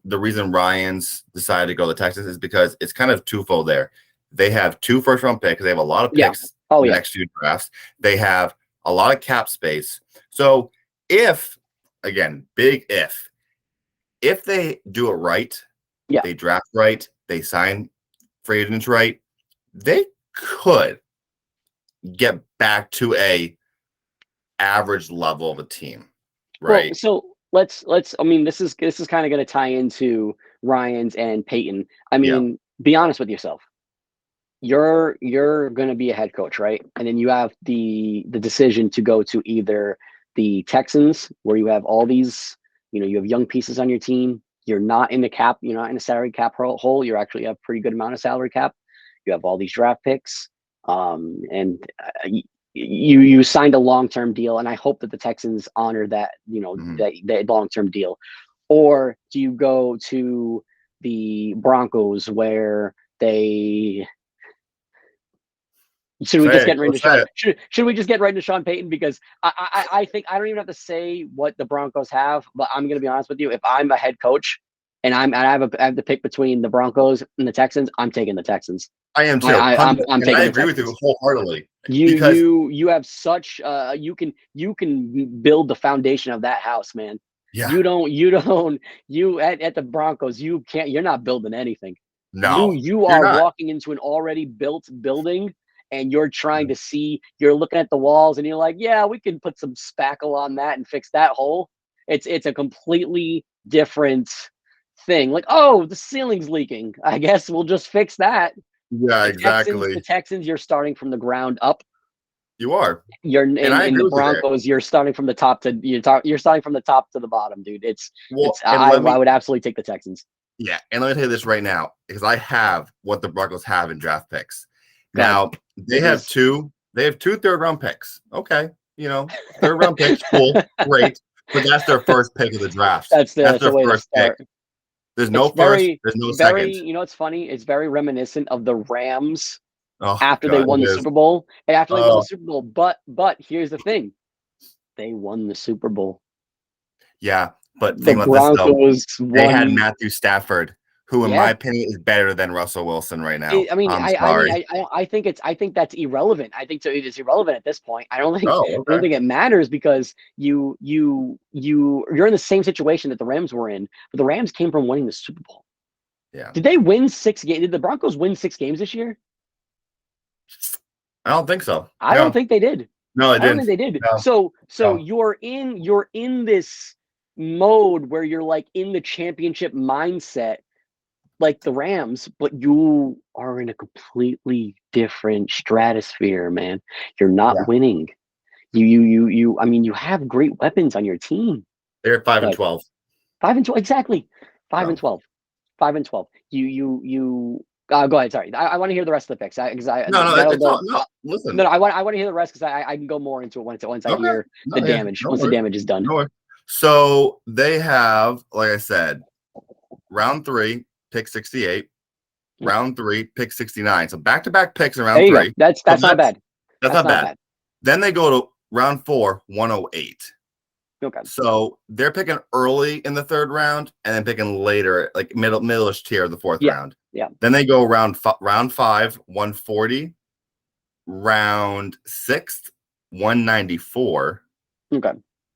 the reason Ryan's decided to go to Texas is because it's kind of twofold there. They have 2 first-round picks. They have a lot of picks in the next few drafts. They have a lot of cap space. So big if they do it right, they draft right, they sign free agents right, they could get back to a average level of a team, right? Well, so let's. I mean, this is kind of going to tie into Ryan's and Peyton. I mean, be honest with yourself. You're going to be a head coach, right? And then you have the decision to go to either the Texans, where you have all these, you have young pieces on your team. You're not in the cap. You're not in a salary cap hole. You actually have a pretty good amount of salary cap. You have all these draft picks, and you signed a long-term deal, and I hope that the Texans honor that, that long-term deal. Or do you go to the Broncos, where they should we just get right into Sean? Should we just get right into Sean Payton? Because I think I don't even have to say what the Broncos have, but I'm going to be honest with you. If I'm a head coach and I have to pick between the Broncos and the Texans, I'm taking the Texans. I am too. I'm taking. I agree with you wholeheartly. You have such you can build the foundation of that house, man. Yeah. You at the Broncos, you're not building anything. No. You are walking into an already built building, and you're trying to see, you're looking at the walls and you're like, yeah, we can put some spackle on that and fix that hole. It's a completely different thing. Like, oh, the ceiling's leaking. I guess we'll just fix that. Yeah, exactly. The Texans, you're starting from the ground up. You are. In the Broncos, you're starting from the top to you're starting from the top to the bottom, dude. I would absolutely take the Texans. Yeah, and let me tell you this right now, because I have what the Broncos have in draft picks. Now they have two third-round picks. Okay, third-round picks, cool, great, but that's their first pick of the draft. That's their first pick. There's no first. There's no second. It's funny. It's very reminiscent of the Rams after they won the Super Bowl. And after they won the Super Bowl, but here's the thing: they won the Super Bowl. Yeah, but the Broncos they had Matthew Stafford, who, in my opinion, is better than Russell Wilson right now. I think that's irrelevant. I think it is irrelevant at this point. I don't think I don't think it matters, because you're in the same situation that the Rams were in, but the Rams came from winning the Super Bowl. Yeah. Did they win 6 games? Did the Broncos win 6 games this year? I don't think so. I don't think they did. No, I don't think they did. No. So you're in this mode where you're like in the championship mindset, like the Rams, but you are in a completely different stratosphere, man. You're not winning. I mean, you have great weapons on your team. They're 5-12. 5-12, exactly. 5-12. 5-12. Go ahead. Sorry, I want to hear the rest of the picks. Listen. No, I want to hear the rest, because I can go more into it once I hear the damage. Once the damage is done. So they have, like I said, round 3, pick 68. round 3, pick 69. So back-to-back picks in There round you go. 3. That's So not bad. That's not bad. Then they go to round 4, 108. Okay. So they're picking early in the 3rd round and then picking later, like middle-ish tier of the 4th round. Yeah. Then they go round 5, 140. Round 6, 194. Okay.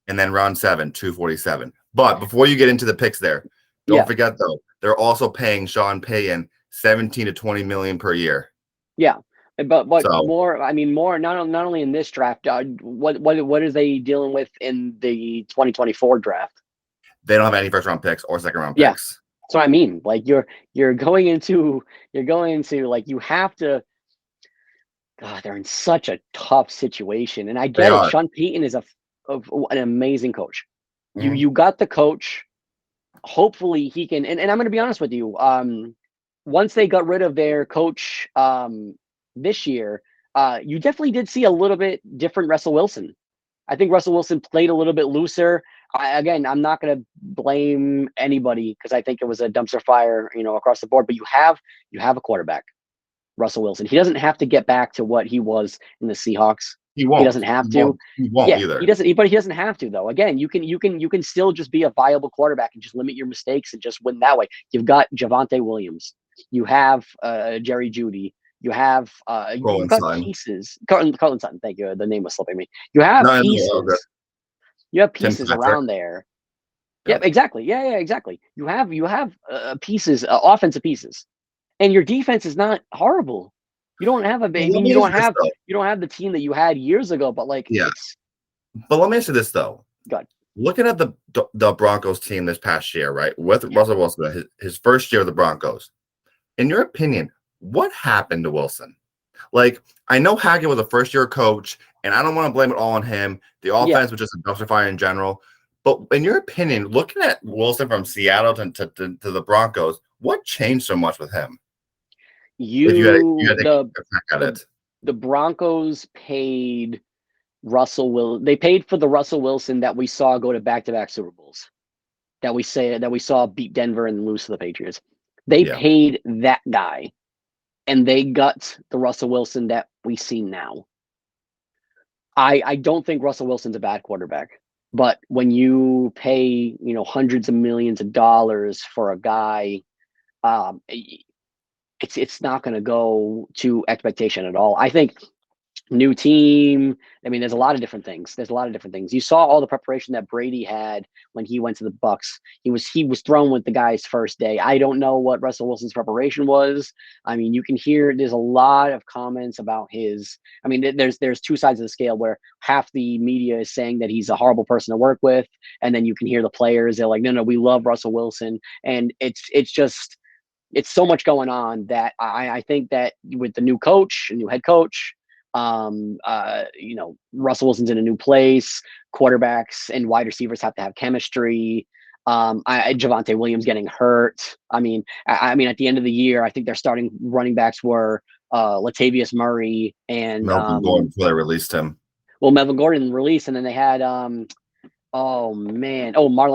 And then round 7, 247. But before you get into the picks there, don't forget though, they're also paying Sean Payton 17 to 20 million per year. Yeah. But So, more, I mean, more not only in this draft, what are they dealing with in the 2024 draft? they don't have any first round picks or second round Yeah. picks. So I mean, like you're going into like you have to. God, they're in such a tough situation, and I They get it. are. Sean Payton is an amazing coach. Mhm. You got the coach. Hopefully he can. And I'm going to be honest with you. Once they got rid of their coach this year, you definitely did see a little bit different Russell Wilson. I think Russell Wilson played a little bit looser. Again, I'm not going to blame anybody because I think it was a dumpster fire, across the board. But you have a quarterback, Russell Wilson. He doesn't have to get back to what he was in the Seahawks. He won't. He doesn't have to. He won't either. He doesn't. But he doesn't have to though. Again, you can still just be a viable quarterback and just limit your mistakes and just win that way. You've got Javonte Williams. You have Jerry Jeudy. You have you've got pieces. Cortland Sutton. Thank you. The name was slipping me. You have pieces. You have pieces around there. Yeah, exactly. Yeah, exactly. You have pieces, offensive pieces, and your defense is not horrible. You don't have you don't have the team that you had years ago, but like But let me ask you this though. God. Looking at the Broncos team this past year, right, with Russell Wilson, his first year of the Broncos, in your opinion, what happened to Wilson? Like, I know Hackett was a first-year coach, and I don't want to blame it all on him. The offense was just a dumpster fire in general. But in your opinion, looking at Wilson from Seattle to the Broncos, what changed so much with him? The Broncos paid they paid for the Russell Wilson that we saw go to back-to-back Super Bowls, that we saw beat Denver and lose to the Patriots. They paid that guy, and they got the Russell Wilson that we see now. I don't think Russell Wilson's a bad quarterback, but when you pay hundreds of millions of dollars for a guy, it's not going to go to expectation at all. I think new team. I mean, there's a lot of different things. You saw all the preparation that Brady had when he went to the Bucks. He was thrown with the guys first day. I don't know what Russell Wilson's preparation was. I mean, you can hear there's a lot of comments about his. I mean, there's two sides of the scale where half the media is saying that he's a horrible person to work with, and then you can hear the players. They're like, no, we love Russell Wilson, and it's so much going on that I think that with the new coach, a new head coach. Russell Wilson's in a new place. Quarterbacks and wide receivers have to have chemistry. Javonte Williams getting hurt. I mean, at the end of the year, I think their starting running backs were Latavius Murray and Melvin Gordon before they released him. Well, Melvin Gordon released, and then they had Marlon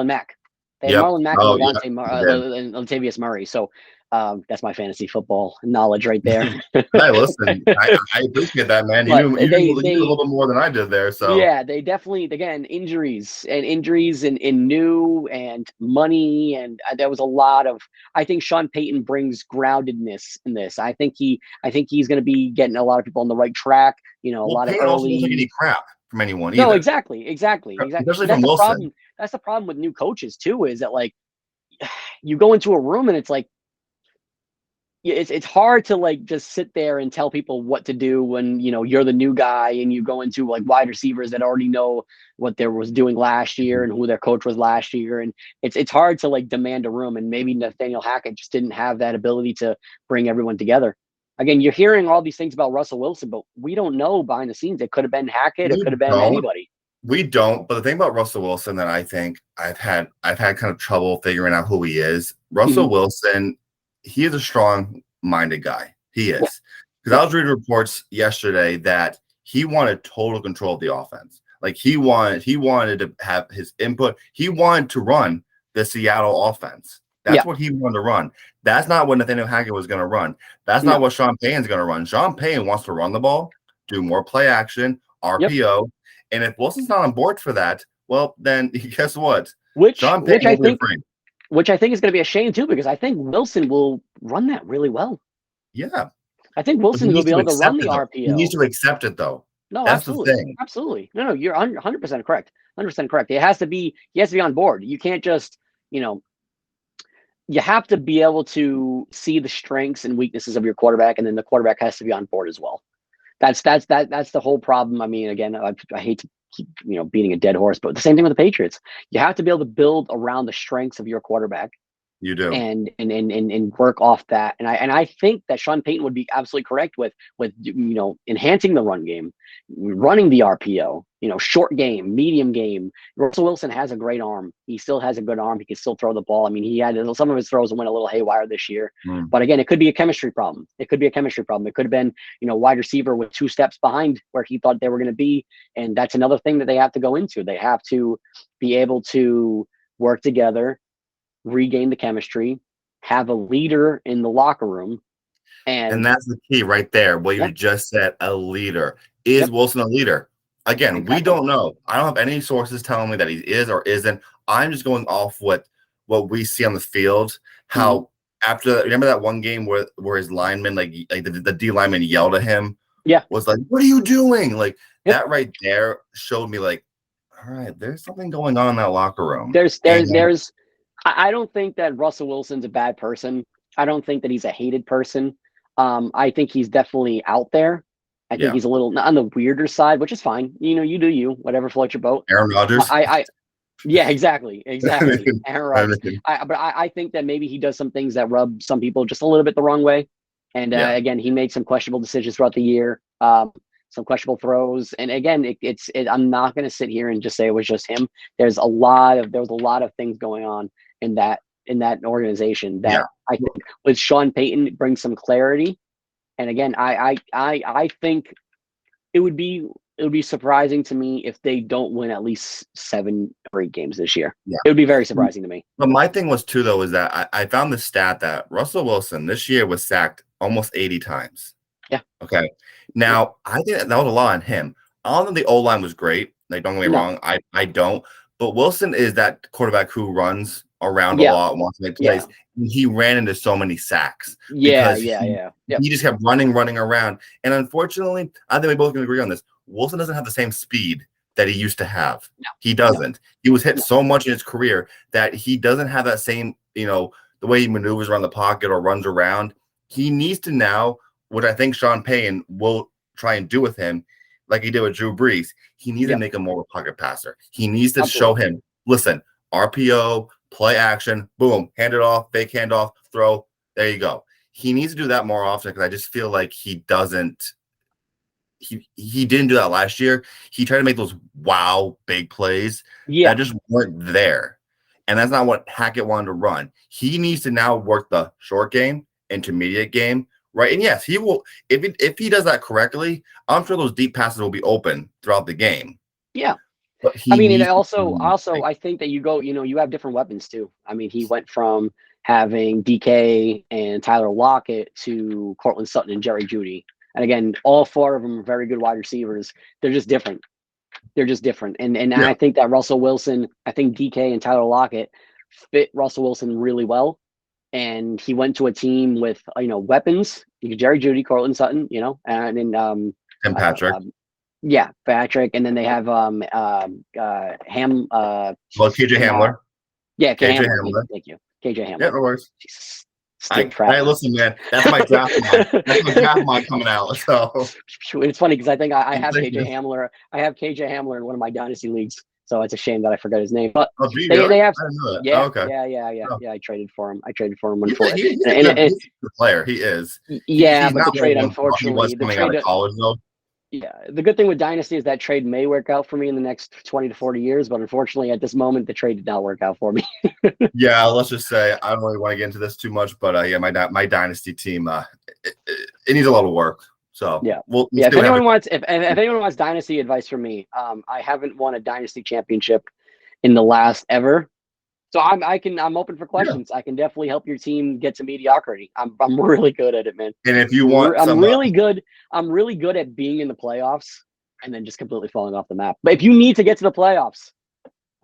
Mack. They had Marlon Mack and Latavius Murray. So that's my fantasy football knowledge right there. Hey, listen, I appreciate that, man. You knew a little bit more than I did there. So yeah, they definitely, again, injuries in new and money, and there was a lot of. I think Sean Payton brings groundedness in this. I think he's going to be getting a lot of people on the right track. A lot Payton of early. Also doesn't get any crap from anyone either. No, exactly. Especially That's from the Wilson. problem. That's the problem with new coaches too. Is that like you go into a room and it's like. It's hard to like just sit there and tell people what to do when you're the new guy and you go into like wide receivers that already know what they was doing last year and who their coach was last year, and it's hard to like demand a room, and maybe Nathaniel Hackett just didn't have that ability to bring everyone together. Again, you're hearing all these things about Russell Wilson, but we don't know behind the scenes. It could have been Hackett, it could have been anybody. We don't, but the thing about Russell Wilson that I think I've had kind of trouble figuring out who he is. Russell Wilson, he is a strong-minded guy. He is. Because I was reading reports yesterday that he wanted total control of the offense. Like he wanted to have his input. He wanted to run the Seattle offense. That's what he wanted to run. That's not what Nathaniel Hackett was going to run. That's not what Sean Payton's going to run. Sean Payton wants to run the ball, do more play action, RPO. And if Wilson's not on board for that, well, then guess what? Sean Payton will be afraid. Which I think is going to be a shame too, because I think Wilson will run that really well. Yeah. I think Wilson will be able to run the RPO. He needs to accept it, though. No, that's absolutely. the thing. Absolutely. No, you're 100% correct. 100% correct. He has to be on board. You can't just, you have to be able to see the strengths and weaknesses of your quarterback, and then the quarterback has to be on board as well. That's the whole problem. I mean, again, I hate to keep beating a dead horse, but the same thing with the Patriots. You have to be able to build around the strengths of your quarterback. You do, and work off that. And I think that Sean Payton would be absolutely correct with enhancing the run game, running the RPO, short game, medium game. Russell Wilson has a great arm. He still has a good arm. He can still throw the ball. I mean, he had some of his throws went a little haywire this year. But again, it could be a chemistry problem. It could have been, wide receiver with 2 steps behind where he thought they were going to be. And that's another thing that they have to go into. They have to be able to work together, regain the chemistry, have a leader in the locker room. And that's the key right there. What you just said, a leader. Is Wilson a leader? Again, we don't know. I don't have any sources telling me that he is or isn't. I'm just going off what we see on the field. How after, remember that one game where his lineman, like the D lineman yelled at him? Yeah. Was like, what are you doing? Like that right there showed me like, all right, there's something going on in that locker room. I don't think that Russell Wilson's a bad person. I don't think that he's a hated person. I think he's definitely out there. I think he's a little on the weirder side, which is fine. You do you, whatever floats your boat. Aaron Rodgers. Yeah, exactly. Aaron Rodgers. But I think that maybe he does some things that rub some people just a little bit the wrong way. And again, he made some questionable decisions throughout the year, some questionable throws. And again, I'm not going to sit here and just say it was just him. There was a lot of things going on in that organization that I think with Sean Payton brings some clarity. And again, I think it would be surprising to me if they don't win at least 7 or 8 games this year. Yeah. It would be very surprising to me. But my thing was too, though, is that I found the stat that Russell Wilson this year was sacked almost 80 times. Yeah. Okay. Now, I think that was a lot on him. I don't think the O-line was great. Like, don't get me wrong. I don't. But Wilson is that quarterback who runs around a lot, wants to make plays. And he ran into so many sacks. He just kept running around. And unfortunately, I think we both can agree on this. Wilson doesn't have the same speed that he used to have. No. He doesn't. No. He was hit so much in his career that he doesn't have that same, the way he maneuvers around the pocket or runs around. He needs to now, what I think Sean Payton will try and do with him, like he did with Drew Brees, he needs to make him more of a pocket passer. He needs to show him, listen, RPO, play action, boom, hand it off, fake handoff, throw, there you go. He needs to do that more often because I just feel like he doesn't. He didn't do that last year. He tried to make those big plays that just weren't there. And that's not what Hackett wanted to run. He needs to now work the short game, intermediate game, right? And yes, he will. If he does that correctly, I'm sure those deep passes will be open throughout the game. Yeah. I mean, and also, I think that you have different weapons too. I mean, he went from having DK and Tyler Lockett to Cortland Sutton and Jerry Jeudy. And again, all 4 of them are very good wide receivers. They're just different. And I think that Russell Wilson, I think DK and Tyler Lockett fit Russell Wilson really well. And he went to a team with, weapons. Jerry Jeudy, Cortland Sutton, and then Patrick. Patrick. And then they have KJ Hamler. Yeah, KJ Hamler. Thank you. KJ Hamler. Yeah, no worries. Hey, listen, man. That's my draft mod. That's my draft mod coming out. So it's funny because I think I have KJ Hamler. I have KJ Hamler in one of my dynasty leagues. So it's a shame that I forgot his name. But they have. I traded for him. He's a good player. He is. Yeah, but the trade, unfortunately, he was coming out of college though. Yeah, the good thing with Dynasty is that trade may work out for me in the next 20 to 40 years, but unfortunately at this moment, the trade did not work out for me. Yeah, let's just say I don't really want to get into this too much, but my Dynasty team, it needs a lot of work. So if anyone wants Dynasty advice from me, I haven't won a Dynasty championship in the last ever. So I'm open for questions. I can definitely help your team get to mediocrity. I'm really good at it, man. And if you want I'm some, really good. I'm really good at being in the playoffs and then just completely falling off the map. But if you need to get to the playoffs,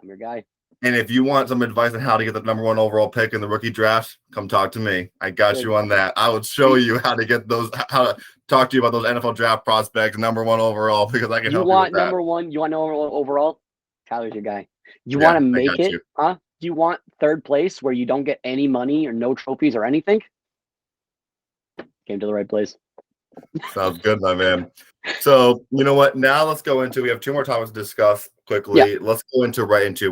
I'm your guy. and if you want some advice on how to get the #1 overall pick in the rookie draft, come talk to me. I got you on that. I would show you how to get those, how to talk to you about those NFL draft prospects, #1 overall, because I can help you with that. Number one? You want number one overall? Tyler's your guy. You Yeah, want to I make got it, you. huh? Do you want third place where you don't get any money or no trophies or anything? Came to the right place. Sounds good, my man. So you know what? Now let's go into. We have 2 more topics to discuss quickly. Yeah. Let's go into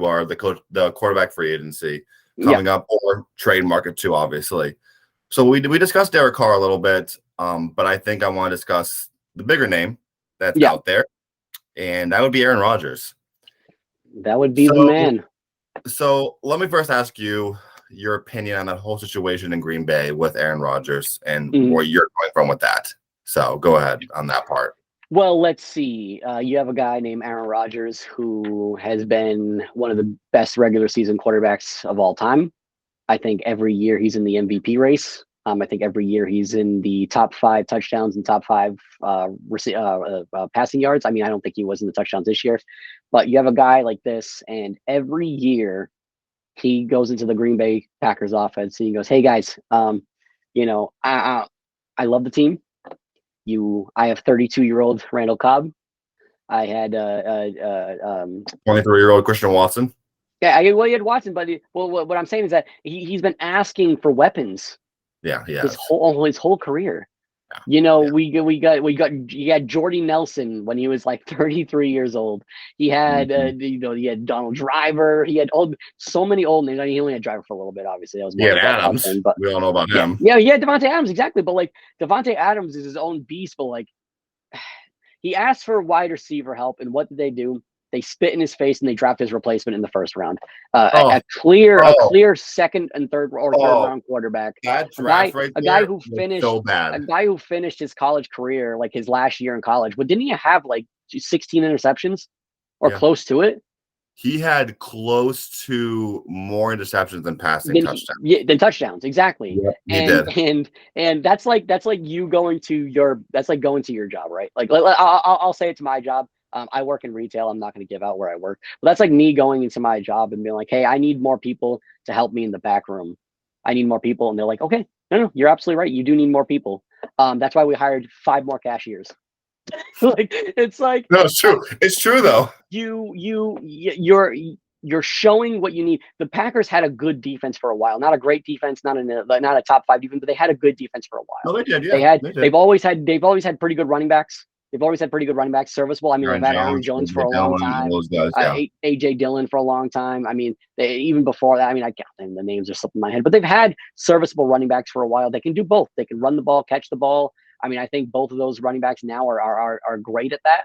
our the quarterback free agency coming up, or trade market too, obviously. So we discussed Derek Carr a little bit, but I think I want to discuss the bigger name that's out there, and that would be Aaron Rodgers. That would be the man. So let me first ask you your opinion on that whole situation in Green Bay with Aaron Rodgers and where you're going from with that. So go ahead on that part. Well, let's see. You have a guy named Aaron Rodgers who has been one of the best regular season quarterbacks of all time. I think every year he's in the MVP race. I think every year he's in the top 5 touchdowns and top 5 passing yards. I mean, I don't think he was in the touchdowns this year, but you have a guy like this, and every year he goes into the Green Bay Packers offense and he goes, "Hey guys, you know, I love the team. I have 32-year-old Randall Cobb. I had 23-year-old Christian Watson. Yeah, he had Watson, but what I'm saying is that he's been asking for weapons. Yeah, his whole career. You know, you had Jordy Nelson when he was like 33 years old. He had he had Donald Driver. He had so many old names. I mean, he only had Driver for a little bit, obviously. That was more Adams. Thing, but we all know about him. Yeah, Devontae Adams, exactly. But like Devontae Adams is his own beast. But like he asked for wide receiver help, and what did they do? They spit in his face and they draft his replacement in the first round. A clear second and third round quarterback. A guy who finished his college career, like his last year in college. But didn't he have like 16 interceptions or close to it? He had close to more interceptions than passing touchdowns. Yeah, than touchdowns, exactly. Yep, he did. And that's like you going to your job, right? Like I'll say it to my job. I work in retail. I'm not going to give out where I work, but that's like me going into my job and being like, "Hey, I need more people to help me in the back room. I need more people." And they're like, "Okay, no, you're absolutely right. You do need more people." That's why we hired 5 more cashiers. Like it's like no, it's true. It's true though. You're showing what you need. The Packers had a good defense for a while, not a great defense, not a top 5 defense, but they had a good defense for a while. No, they did. Yeah, they've always had pretty good running backs. They've always had pretty good running backs, serviceable. I mean, they've had Aaron Jones for a long time. Those guys, AJ Dillon for a long time. I mean, even before that, I mean, I can't think the names are slipping in my head, but they've had serviceable running backs for a while. They can do both. They can run the ball, catch the ball. I mean, I think both of those running backs now are great at that.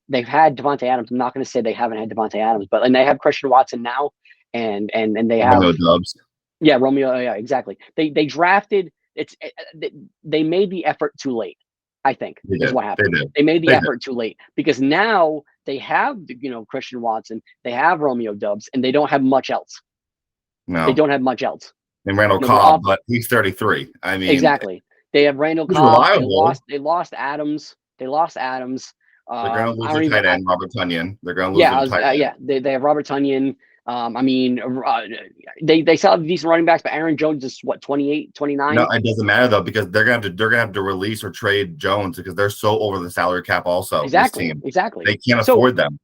They've had Devontae Adams. I'm not going to say they haven't had Devontae Adams, and they have Christian Watson now, and they have Romeo Doubs. Yeah, Romeo. Yeah, exactly. They drafted. They made the effort too late. I think is what happened. They made the effort too late because now they have Christian Watson, they have Romeo Doubs, and they don't have much else. No, they don't have much else. And Randall Cobb, but he's 33. I mean, exactly. They have Randall Cobb. They lost Adams. They're going to lose their tight end, Robert Tonyan. They're going to lose their tight end. Yeah, they have Robert Tonyan. I mean, they still have decent running backs, but Aaron Jones is what, 28, 29? No, it doesn't matter though, because they're gonna have to release or trade Jones because they're so over the salary cap. Also, exactly. They can't afford them.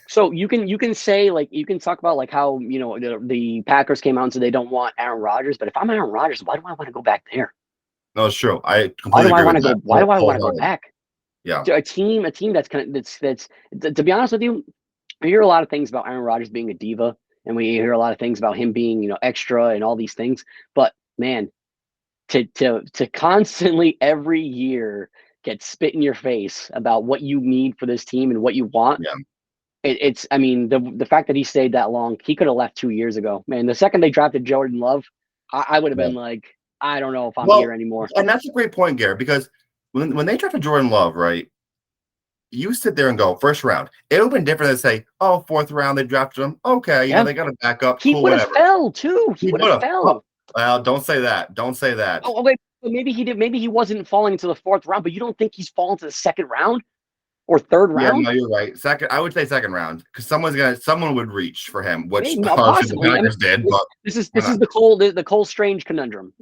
So you can say, like, you can talk about like how the Packers came out and said they don't want Aaron Rodgers, but if I'm Aaron Rodgers, why do I want to go back there? No, it's true. I completely agree with that. Why do I want to go back? Yeah, a team that's to be honest with you, I hear a lot of things about Aaron Rodgers being a diva. And we hear a lot of things about him being, extra and all these things. But man, to constantly every year get spit in your face about what you need for this team and what you want. Yeah. I mean, the fact that he stayed that long, he could have left 2 years ago. Man, the second they drafted Jordan Love, I would have been like, I don't know if I'm here anymore. And that's a great point, Garrett, because when they drafted Jordan Love, right? you sit there and go first round. It would have been different than say, oh, fourth round they drafted him. Okay, Yeah. they got to back up. He Cool, would have whatever. fell too. He He would would have have. Oh, fell. well, don't say that. Don't say that. Oh wait, maybe he did. Maybe he wasn't falling into the fourth round, but you don't think he's fallen to the second round or third Yeah, round? no, you're right. Second, I would say second round because someone would reach for him, which Maybe, no, obviously the possibly. I mean, Packers did, but this is why this is not? the Cole Strange conundrum.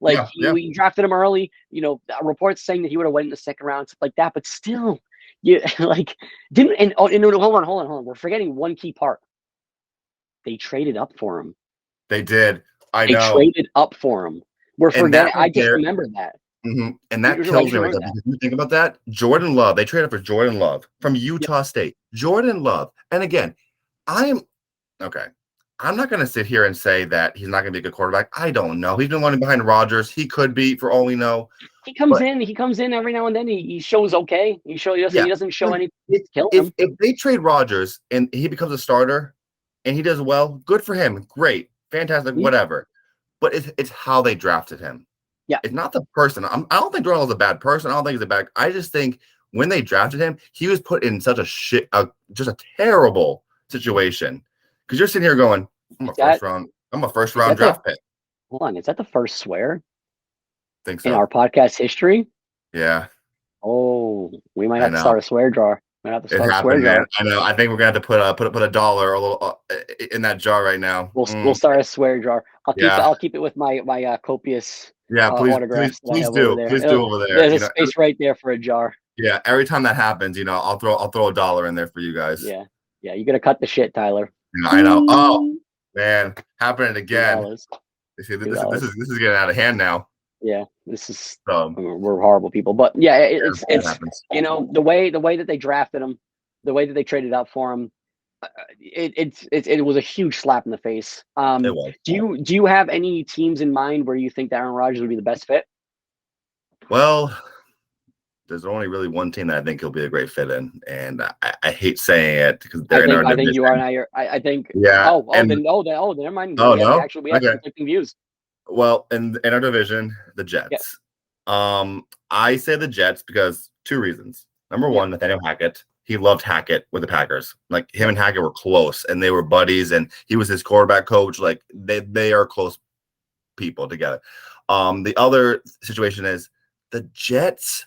Like Yeah, yeah. we drafted him early. Reports saying that he would have went in the second round, stuff like that. But still, you like didn't. And hold on. We're forgetting one key part. They traded up for him. They did. I They know. traded up for him. We're And that forgetting. right I just there, remember that. and that You kills me should right remember there that. because you think about that. Jordan Love, they traded for Jordan Love from Yep. Utah State. Jordan Love. And again, I'm okay. I'm not going to sit here and say that he's not going to be a good quarterback. I don't know. He's been running behind Rodgers. He could be, for all we know. He comes But in every now and then. He shows okay. He yeah, doesn't show like, any if, kill if him. if they trade Rodgers and he becomes a starter and he does well, good for him. Great, fantastic, whatever. But it's how they drafted him. Yeah. It's not the person. I don't think Jordan Love's a bad person. I don't think he's a bad. I just think when they drafted him, he was put in such just a terrible situation. Because you're sitting here going, I'm a first round draft pick. Hold on, is that the first swear Think so. in our podcast history? Yeah. Oh, we might have to start a swear jar. It happened, man. I know. I think we're gonna have to put a dollar or a little in that jar right now. We'll start a swear jar. I'll keep it with my copious autographs. Please do over there. There's a space right there for a jar. Yeah, every time that happens, I'll throw a dollar in there for you guys. Yeah, you gotta cut the shit, Tyler. I know. Oh man, happening again. You see, this is getting out of hand now. Yeah, this is we're horrible people, but yeah, it's the way that they drafted him, the way that they traded up for him, it was a huge slap in the face. It was. Do you have any teams in mind where you think that Aaron Rodgers would be the best fit? Well, there's only really one team that I think he'll be a great fit in, and I hate saying it because they're in our division. I think you are now. I think. Yeah. Never mind. Oh we no. We have conflicting views. Well, in our division, the Jets. Yeah. I say the Jets because two reasons. Number one, Nathaniel Hackett. He loved Hackett with the Packers. Like him and Hackett were close, and they were buddies, and he was his quarterback coach. Like they are close people together. The other situation is the Jets.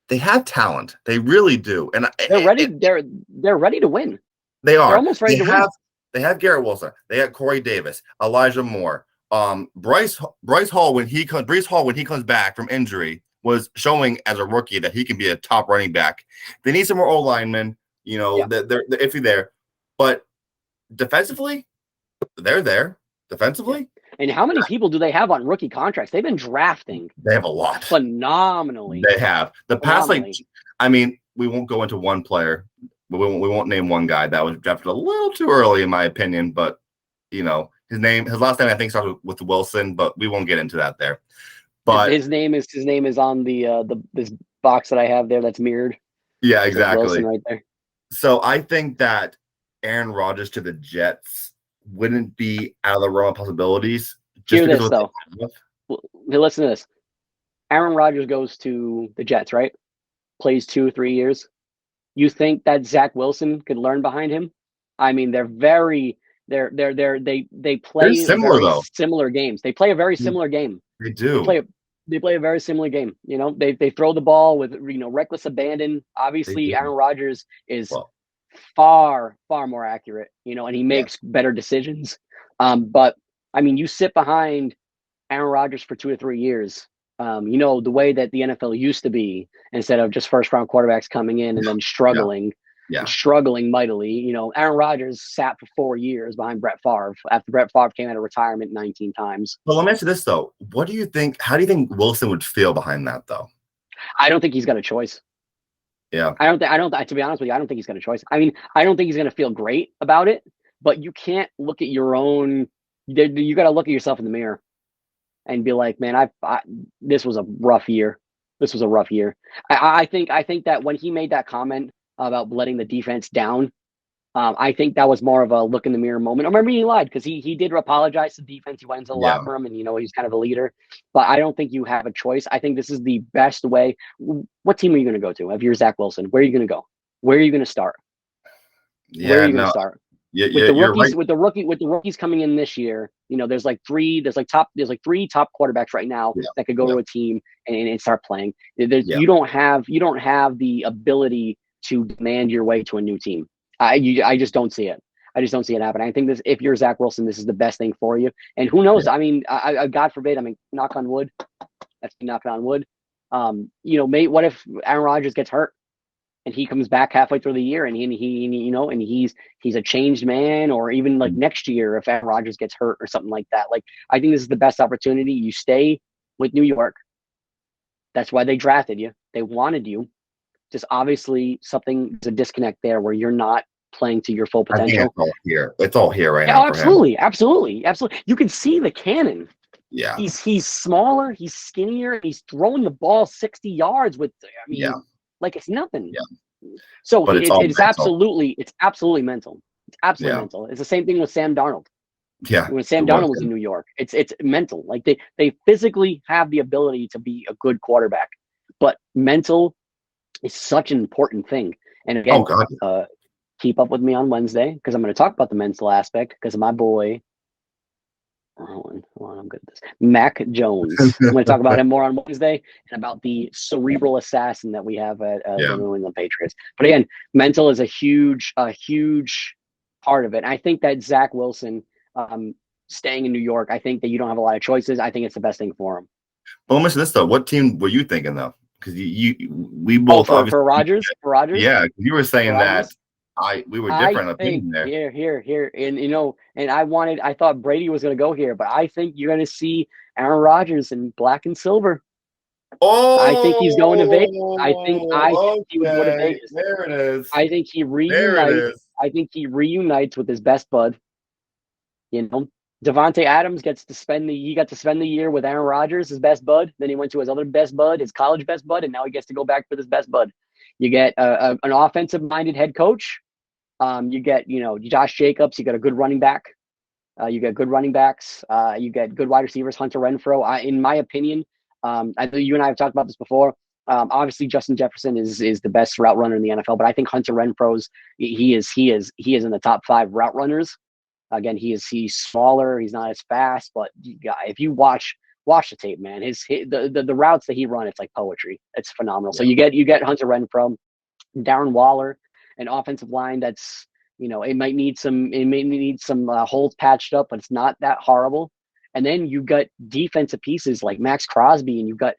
They have talent. They really do, and they're ready. They're ready to win. They are. They're almost ready to win. They have Garrett Wilson. They have Corey Davis, Elijah Moore, Breece Hall when he comes back from injury was showing as a rookie that he can be a top running back. They need some more O linemen. They're iffy there, but defensively, they're there. Defensively, and how many people do they have on rookie contracts? They've been drafting. They have a lot. Phenomenally. They have the past we won't go into one player. We won't name one guy that was drafted a little too early, in my opinion. But his last name I think started with Wilson, but we won't get into that there. But his name is on this box that I have there that's mirrored. Yeah, exactly. Wilson right there. So I think that Aaron Rodgers to the Jets wouldn't be out of the realm of possibilities. Hear this though. Listen to this. Aaron Rodgers goes to the Jets, right? Plays 2-3 years. You think that Zach Wilson could learn behind him? I mean, they play similar games. They play a very similar game. They do. They play a very similar game. They throw the ball with reckless abandon. Obviously, Aaron Rodgers is far more accurate. And he makes better decisions. But I mean, you sit behind Aaron Rodgers for 2 or 3 years. The way that the NFL used to be, instead of just first round quarterbacks coming in and then struggling mightily. Aaron Rodgers sat for 4 years behind Brett Favre after Brett Favre came out of retirement 19 times. Well, let me ask you this though. What do you think? How do you think Wilson would feel behind that though? I don't think he's got a choice. Yeah. To be honest with you, I don't think he's got a choice. I mean, I don't think he's going to feel great about it, but you can't look at your own. You got to look at yourself in the mirror and be like, man, this was a rough year. This was a rough year. I think that when he made that comment about letting the defense down, I think that was more of a look in the mirror moment. Or maybe he lied because he did apologize to defense. He went into the Yeah. locker room and, he's kind of a leader. But I don't think you have a choice. I think this is the best way. What team are you going to go to? If you're Zach Wilson, where are you going to go? Where are you going to start? Where are Yeah, you going to no, start? yeah, With the you're right. rookies, with the rookies coming in this year, there's like three top quarterbacks right now Yeah, that could go yeah, to a team and start playing. There's, yeah. you don't have the ability to demand your way to a new team. I just don't see it. I just don't see it happening. I think if you're Zach Wilson, this is the best thing for you. And who knows? Yeah. I mean, God forbid. I mean, knock on wood. That's knocking on wood. What if Aaron Rodgers gets hurt and he comes back halfway through the year and he's a changed man, or even like next year if Aaron Rodgers gets hurt or something like that. Like, I think this is the best opportunity. You stay with New York. That's why they drafted you. They wanted you. Just obviously there's a disconnect there where you're not playing to your full I think potential. it's all here. It's all here right Yeah, now oh, for him. absolutely. You can see the cannon. Yeah, He's smaller, he's skinnier, he's throwing the ball 60 yards with, yeah, like it's nothing. yeah. So But it's all it's mental. absolutely mental. It's absolutely Yeah, mental. It's the same thing with Sam Darnold. yeah. When It Sam was Darnold was him. in New York, it's mental. Like they physically have the ability to be a good quarterback, but mental is such an important thing. And Oh again, God. keep up with me on Wednesday because I'm going to talk about the mental aspect because of my boy. Hold on, I'm good at this. Mac Jones. I'm going to talk about him more on Wednesday and about the cerebral assassin that we have at Yeah. the New England Patriots. But again, mental is a huge part of it. And I think that Zach Wilson staying in New York, I think that you don't have a lot of choices. I think it's the best thing for him. Well, mention this though. What team were you thinking though? Because we Oh, both for obviously. Rodgers, Yeah, you were for saying that Rodgers. we were I different think opinion there. here, and I thought Brady was going to go here, but I think you're going to see Aaron Rodgers in black and silver. I think he's going to Vegas. I think he would go to Okay. Vegas. There it is. I think he There it reunites. is. I think he reunites with his best bud. Devontae Adams got to spend the year with Aaron Rodgers, his best bud. Then he went to his other best bud, his college best bud, and now he gets to go back with his best bud. You get an offensive-minded head coach. You get Josh Jacobs. You got a good running back. You get good running backs. You get good wide receivers. Hunter Renfrow. In my opinion, I know you and I have talked about this before. Obviously, Justin Jefferson is the best route runner in the NFL, but I think Hunter Renfrow's he is in the top 5 route runners. Again, he's smaller. He's not as fast, but if you watch the tape, man, the routes that he run, it's like poetry. It's phenomenal. So Yeah. you get Hunter Renfrow, Darren Waller, an offensive line that's it may need some holes patched up, but it's not that horrible. And then you got defensive pieces like Max Crosby, and you got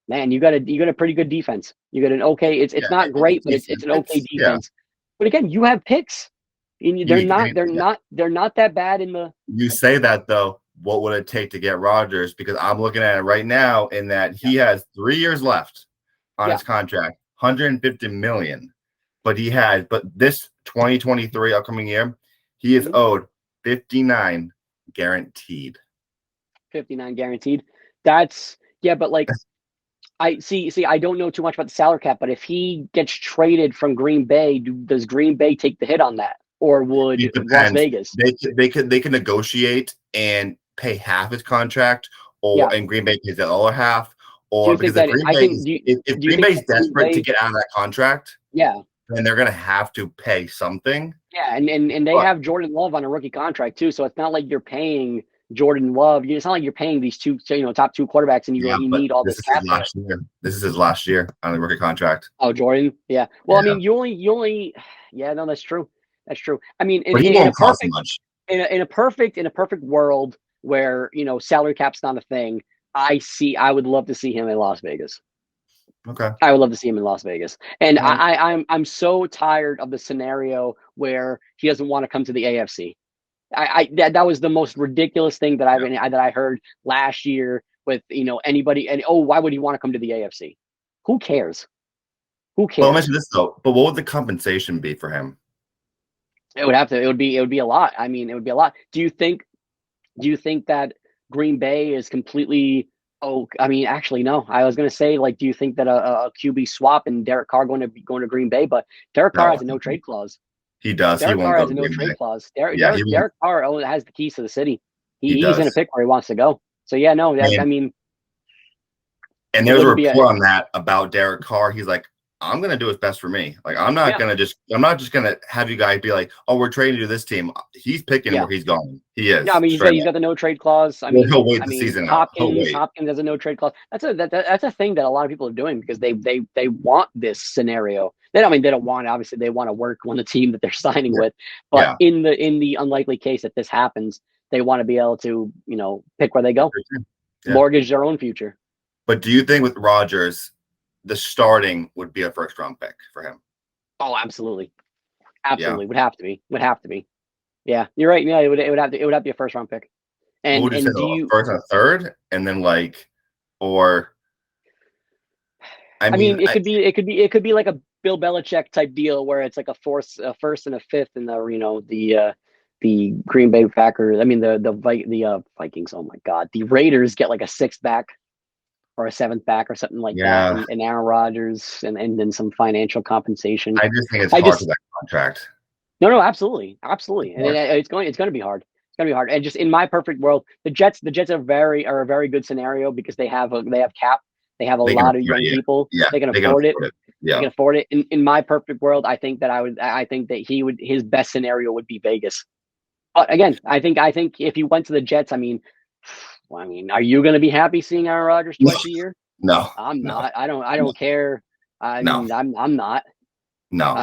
a pretty good defense. You got an okay. It's not great, but it's an okay Yeah. defense. But again, you have picks. And they're not that bad in the. You say that though. What would it take to get Rodgers? Because I'm looking at it right now in that he has 3 years left on his contract, 150 million. But this 2023 upcoming year, he is owed 59 guaranteed. 59 guaranteed. That's but like I see. I don't know too much about the salary cap, but if he gets traded from Green Bay, does Green Bay take the hit on that, or would It Las depends. Vegas? They can negotiate and pay half his contract, and Green Bay pays the other half. Or because if Green Bay if Green Bay's desperate to get out of that contract, then they're gonna have to pay something. Yeah, and they have Jordan Love on a rookie contract too, so it's not like you're paying Jordan Love. It's not like you're paying these two, top 2 quarterbacks, and you need all this cap. This is his last year on the rookie contract. Oh, Jordan, yeah. Well, I mean, you only, yeah, no, that's true. That's true. I mean, but he won't cost much. In a perfect world where salary cap's not a thing, I would love to see him in Las Vegas. Okay. I would love to see him in Las Vegas. And I'm so tired of the scenario where he doesn't want to come to the AFC. That was the most ridiculous thing that I heard last year with anybody. And why would he want to come to the AFC? Who cares? Who cares? Well, I'll mention this though. But what would the compensation be for him? It would be a lot. I mean, it would be a lot. Do you think that Green Bay is completely? Oh, I mean, actually, no. I was going to say, like, do you think that a QB swap and Derek Carr going to Green Bay? But Derek Carr has a no trade clause. He does. He Derek won't Carr go has to a no Green trade Bay. clause. Yeah, he won't. Derek Carr has the keys to the city. He He's going to does. pick where he wants to go. So yeah, no, I And mean, and it there's a wouldn't be a report on that about Derek Carr. He's like, I'm gonna do what's best for me. Like, I'm not just gonna have you guys be like, oh, we're trading to this team. He's picking yeah. where he's going. He Yeah, I is mean straight he's up. got the no trade clause. Well, he'll wait the season out. He'll Hopkins wait. has a no trade clause. That's a thing that a lot of people are doing because they want this scenario. They don't want it. Obviously they want to work on the team that they're signing Yeah. with, but Yeah. in the unlikely case that this happens, they want to be able to pick where they go, Yeah. mortgage their own future. But do you think with Rodgers, the starting would be a first round pick for him? Oh, absolutely, Yeah. would have to be. Yeah, you're right. Yeah, it would have to be a first round pick. What would you say? Do you? First and a third, and then or I mean, it could be like a Bill Belichick type deal where it's like a first and a fifth, and the Green Bay Packers. I mean the Vikings. Oh my God, the Raiders get like a sixth back or a seventh back or something like that, and Aaron Rodgers, and then some financial compensation. I just think it's hard for that contract. No, absolutely, and it's going to be hard. It's going to be hard. And just in my perfect world, the Jets are a very good scenario because they have cap. They have a lot of young people. Yeah, they can afford it. Yeah, they can afford it. In my perfect world, I think that his best scenario would be Vegas. But again, I think if he went to the Jets, are you going to be happy seeing Aaron Rodgers twice a year? No, I'm not. I don't care. I'm not. No,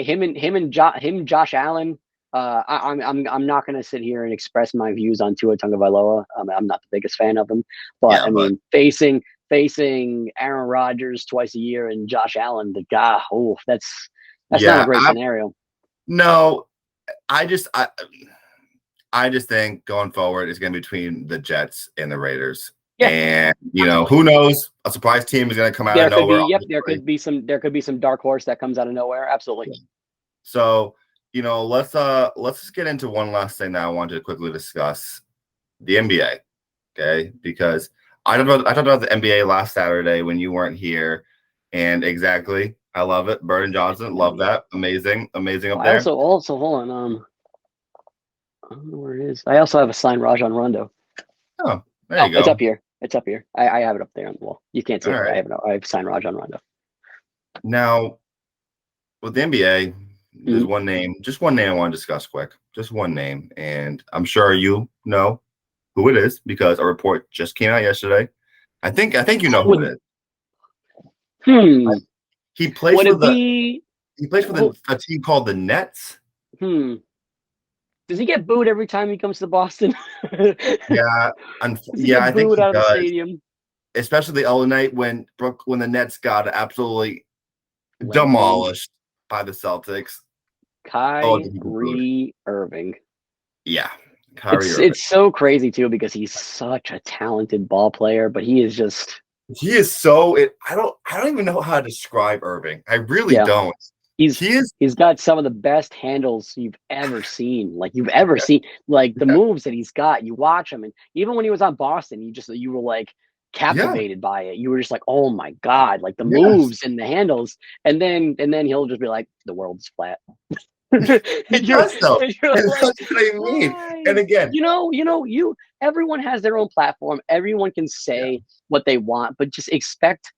him and Josh Allen. I'm not going to sit here and express my views on Tua Tagovailoa. I'm not the biggest fan of him, but facing Aaron Rodgers twice a year and Josh Allen, that's not a great scenario. No, I just think going forward is going to be between the Jets and the Raiders. Yeah. And who knows? A surprise team is going to come out of nowhere. There could be some dark horse that comes out of nowhere. Absolutely. Yeah. So let's just get into one last thing that I wanted to quickly discuss: the NBA. Okay, because I talked about the NBA last Saturday when you weren't here, and exactly, I love it. Burden Johnson, love that, amazing up there. I also hold on, I don't know where it is. I also have a signed Rajon Rondo. Oh, there you go. It's up here. I have it up there on the wall. You can't see it. Right. I have signed Rajon Rondo. Now, with the NBA, there's one name I want to discuss quick. Just one name, and I'm sure you know who it is because a report just came out yesterday. I think you know who it is. He plays for a team called the Nets. Does he get booed every time he comes to Boston? Yeah, I think he does. The stadium? Especially the other night when the Nets got absolutely demolished by the Celtics. Kyrie Irving. Yeah, Irving. It's so crazy too because he's such a talented ball player, but he is just. He is so. I don't even know how to describe Irving. I really don't. He's got some of the best handles you've ever seen. Like the moves that he's got. You watch him, and even when he was on Boston, you were like captivated by it. You were just like, oh my God, like the moves and the handles. And then he'll just be like, the world's flat. He does though. That's what I mean. And again, everyone has their own platform. Everyone can say what they want, but just expect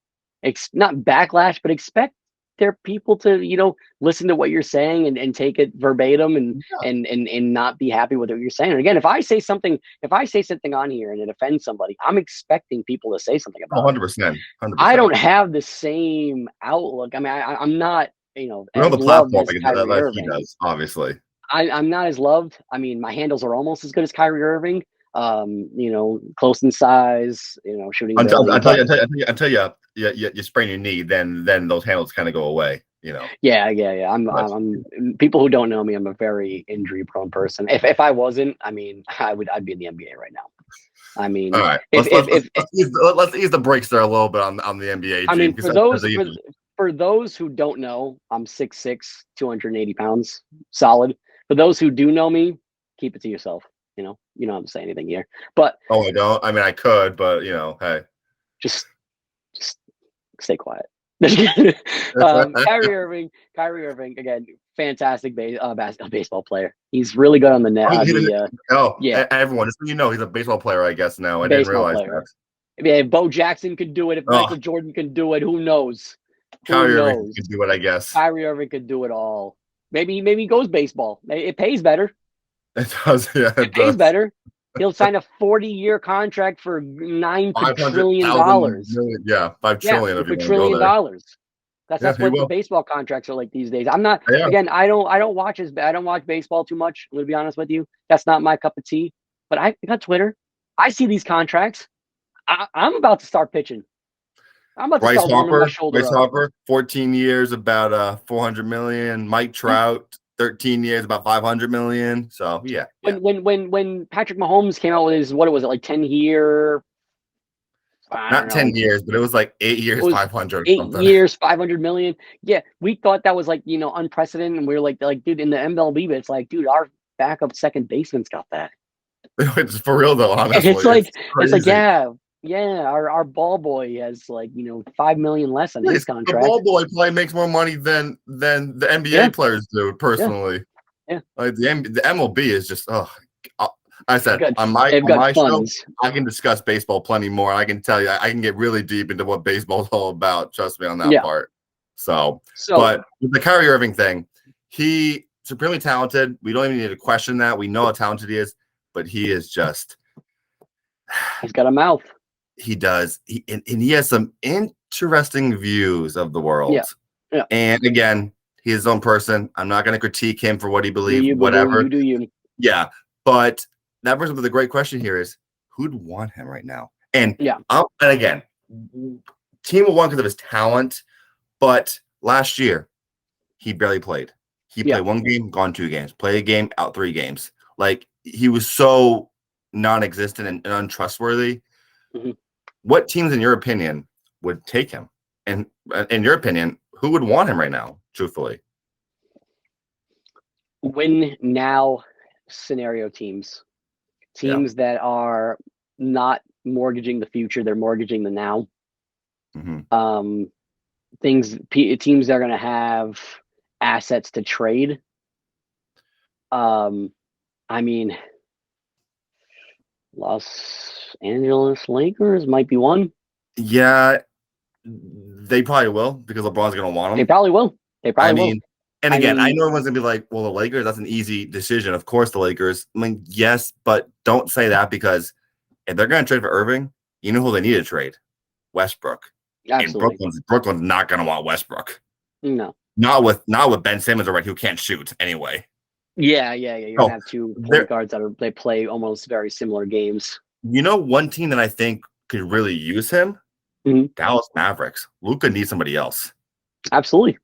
not backlash, but expect their people to listen to what you're saying and take it verbatim and not be happy with what you're saying. And again, if I say something on here and it offends somebody, I'm expecting people to say something about 100%. I don't have the same outlook. I mean, I'm not the platform like he does, obviously. I'm not as loved. I mean, my handles are almost as good as Kyrie Irving. Close in size, shooting. Until you sprain your knee, then those handles kind of go away. Yeah. I'm people who don't know me. I'm a very injury prone person. If I wasn't, I mean, I'd be in the NBA right now. I mean, all right. Let's ease the brakes there a little bit on the NBA. I mean, for those who don't know, I'm 6'6", 280 pounds, solid. For those who do know me, keep it to yourself. You don't have to say anything here. But I don't. I mean, I could, but hey, just stay quiet. Kyrie Irving again, fantastic baseball player. He's really good on the net. Yeah, Everyone, just so you know, he's a baseball player, I guess now. I didn't baseball realize player. that. Yeah, if Bo Jackson could do it, if Michael Jordan can do it, who knows? Kyrie Irving can do it, I guess. Kyrie Irving could do it all. Maybe he goes baseball. It pays better. It does, yeah. It pays better. He'll sign a 40-year contract for $9 trillion. Yeah, $5 trillion if you want to $1 go there. That's what the baseball contracts are like these days. I'm not again. I don't watch baseball too much. I'm gonna be honest with you. That's not my cup of tea. But I got Twitter. I see these contracts. I'm about to start pitching. I'm about to start warming my shoulder up. Bryce Harper, 14 years, about $400 million. Mike Trout, 13 years, about $500 million. So yeah. When Patrick Mahomes came out with his, what was it, like 10-year? Not 10 years, but it was like 8 years, 500. 8 years, 500 million. Yeah, we thought that was like, unprecedented, and we were like, dude, in the MLB, it's like, dude, our backup second baseman's got that. It's for real though, honestly. It's like our ball boy has like $5 million less on his contract. The ball boy probably makes more money than the NBA players do personally. Yeah. Like the MLB is just I said on my show, I can discuss baseball plenty more. I can tell you, I can get really deep into what baseball's all about. Trust me on that part. So, but with the Kyrie Irving thing, he's supremely talented. We don't even need to question that. We know how talented he is, but he is just. He's got a mouth. He does. And he has some interesting views of the world. Yeah. And again, he's his own person. I'm not going to critique him for what he believes, whatever. You do you. Yeah, but. That brings up the great question here is who'd want him right now? And and again, team will want because of his talent, but last year he barely played. He played one game, gone 2 games, play a game, out 3 games. Like he was so non-existent and untrustworthy. Mm-hmm. What teams, in your opinion, would take him? And in your opinion, who would want him right now, truthfully? Win now scenario teams. Teams that are not mortgaging the future, they're mortgaging the now. Mm-hmm. Teams that are going to have assets to trade. I mean, Los Angeles Lakers might be one. Yeah, they probably will because LeBron's going to want them. They probably will. Will. And again, I know everyone's going to be like, well, the Lakers, that's an easy decision. Of course, the Lakers. I mean, yes, but don't say that because if they're going to trade for Irving, you know who they need to trade? Westbrook. Absolutely. And Brooklyn's not going to want Westbrook. No. Not with Ben Simmons already, who can't shoot anyway. Yeah. You're going to have 2 point guards they play almost very similar games. You know, one team that I think could really use him? Mm-hmm. Dallas Mavericks. Luka needs somebody else. Absolutely.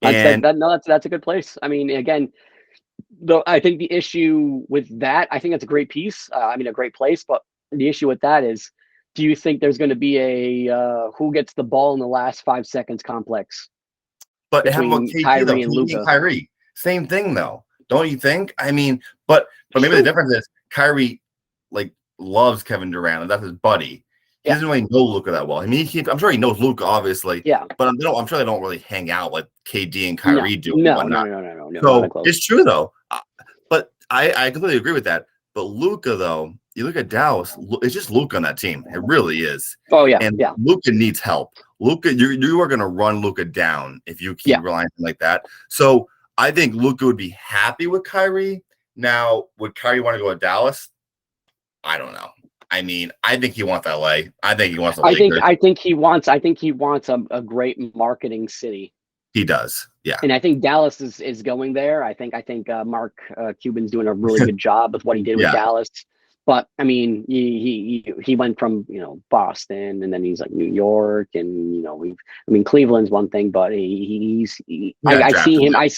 That's a good place. I mean, again, I think the issue with that, I think that's a great piece. A great place. But the issue with that is, do you think there's going to be a who gets the ball in the last 5 seconds complex? But between Kyrie and Luka. Kyrie, same thing though, don't you think? I mean, but maybe the difference is Kyrie loves Kevin Durant, and that's his buddy. He doesn't really know Luka that well. I mean, I'm sure he knows Luka, obviously. Yeah. But I'm sure they don't really hang out like KD and Kyrie do. No. So it's true though. But I completely agree with that. But Luka, though, you look at Dallas, it's just Luka on that team. It really is. Oh yeah. And Luka needs help. Luka, you are going to run Luka down if you keep relying on him like that. So I think Luka would be happy with Kyrie. Now, would Kyrie want to go to Dallas? I don't know. I mean, I think he wants LA. I think he wants the Lakers. I think he wants a great marketing city. He does. Yeah. And I think Dallas is going there. I think Mark Cuban's doing a really good job with what he did with Dallas. But I mean, he went from Boston, and then he's like New York, and Cleveland's one thing, but I see him. I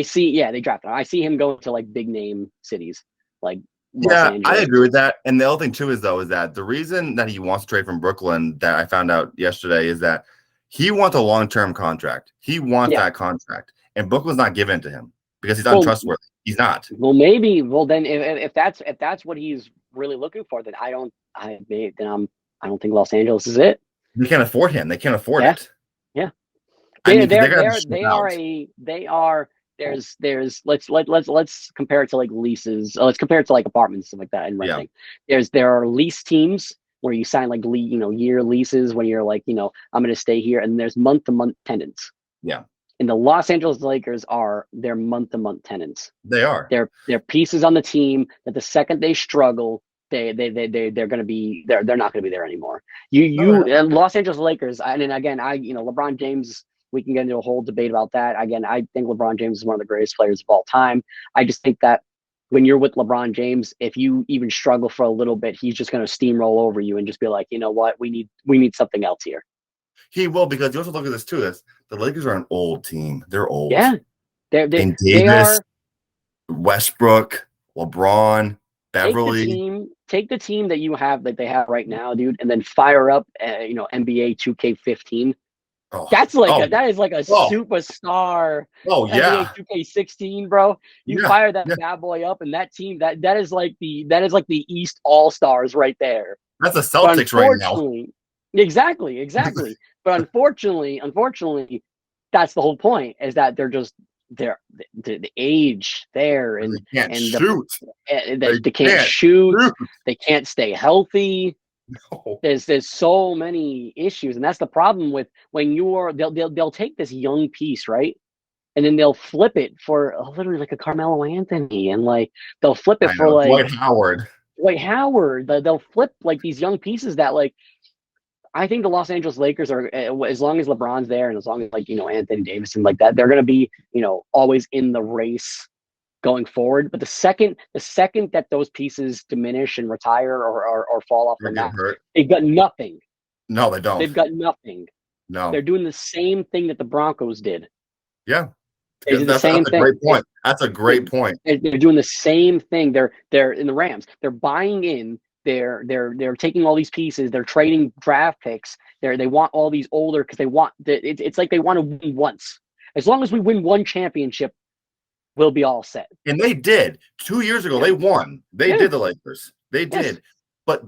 see they drafted him. I see him going to like big name cities like. I agree with that. And the other thing too is that the reason that he wants to trade from Brooklyn that I found out yesterday is that he wants a long-term contract. He wants that contract, and Brooklyn's not giving it to him because he's untrustworthy. He's not. Well, maybe. Well, then if that's what he's really looking for, then I don't think Los Angeles is it. They can't afford him. They can't afford it. Yeah. I mean, 'cause they're gonna They're be shut they are out. a they are there's let's compare it to like leases. Let's compare it to like apartments and stuff like that and Yeah, renting. There are lease teams where you sign like year leases when you're like, I'm going to stay here, and there's month to month tenants. yeah, And the Los Angeles Lakers are their month to month tenants. they are. They're pieces on the team that the second they struggle, they're going to be they're not going to be there anymore. No, they're not. Los Angeles Lakers, and then again, LeBron James. We can get into a whole debate about that. Again, I think LeBron James is one of the greatest players of all time. I just think that when you're with LeBron James, if you even struggle for a little bit, he's just going to steamroll over you and just be like, you know what, we need something else here. He will, because you also look at this too. The Lakers are an old team. They're old. Yeah, And they Davis, are. Westbrook, LeBron, Beverly. Take the team that you have that they have right now, dude, and then fire up, NBA 2K15. Oh, That is like a oh, superstar. oh yeah, NBA 2K16, bro. You yeah, fire that yeah. bad boy up, and that team that is like the East All Stars right there. That's the But Celtics right now. unfortunately, exactly. But unfortunately, that's the whole point, is that they're just the age there, and They can't and shoot. they can't shoot. They can't stay healthy. No. There's so many issues, and that's the problem with when they'll take this young piece, right, and then they'll flip it for literally like a Carmelo Anthony, and like they'll flip it I for know. like Dwight Howard. Dwight Howard. They'll flip like these young pieces that, like, I think the Los Angeles Lakers are, as long as LeBron's there and as long as Anthony Davis and like that, they're going to be always in the race going forward. But the second that those pieces diminish and retire or fall off the map, they've got nothing. No, they don't. They've got nothing. No. They're doing the same thing that the Broncos did. Yeah. They did the same thing. Great point. That's a great point. They're doing the same thing. They're in the Rams. They're buying in. They're taking all these pieces. They're trading draft picks. They want all these older, because they want it's like they want to win once. As long as we win one championship, we'll be all set. And they did 2 years ago. Yeah. They won. They did, the Lakers. They did. But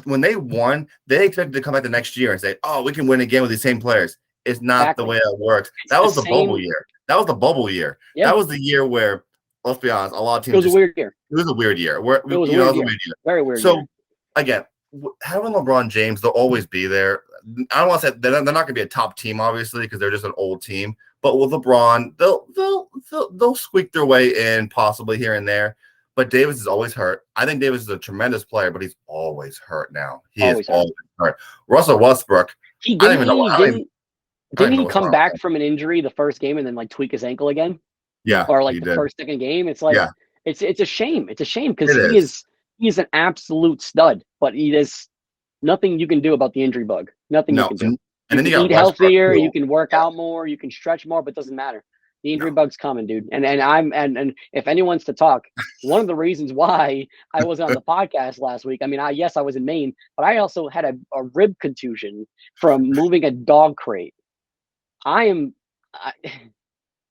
when they won, they expected to come back the next year and say, "Oh, we can win again with these same players." It's not the way it works. That was the bubble year. That was the bubble year. Yeah. That was the year where, let's be honest, a lot of teams. It was a weird year. It was a weird year. It was a weird year. Very weird. So year. Again, having LeBron James, they'll always be there. I don't want to say they're not going to be a top team, obviously, because they're just an old team. But with LeBron, they'll squeak their way in, possibly here and there. But Davis is always hurt. I think Davis is a tremendous player, but he's always hurt now. Always hurt. Russell Westbrook. Didn't he come back from an injury the first game and then like tweak his ankle again? Yeah. Or like the first, second game? It's like it's a shame. It's a shame because he's an absolute stud, but there's nothing you can do about the injury bug. Nothing you can do. And then you can eat healthier, you can work out more, you can stretch more, but it doesn't matter. The injury bug's coming, dude. And if anyone's to talk, one of the reasons why I wasn't on the podcast last week, I mean, I was in Maine, but I also had a rib contusion from moving a dog crate.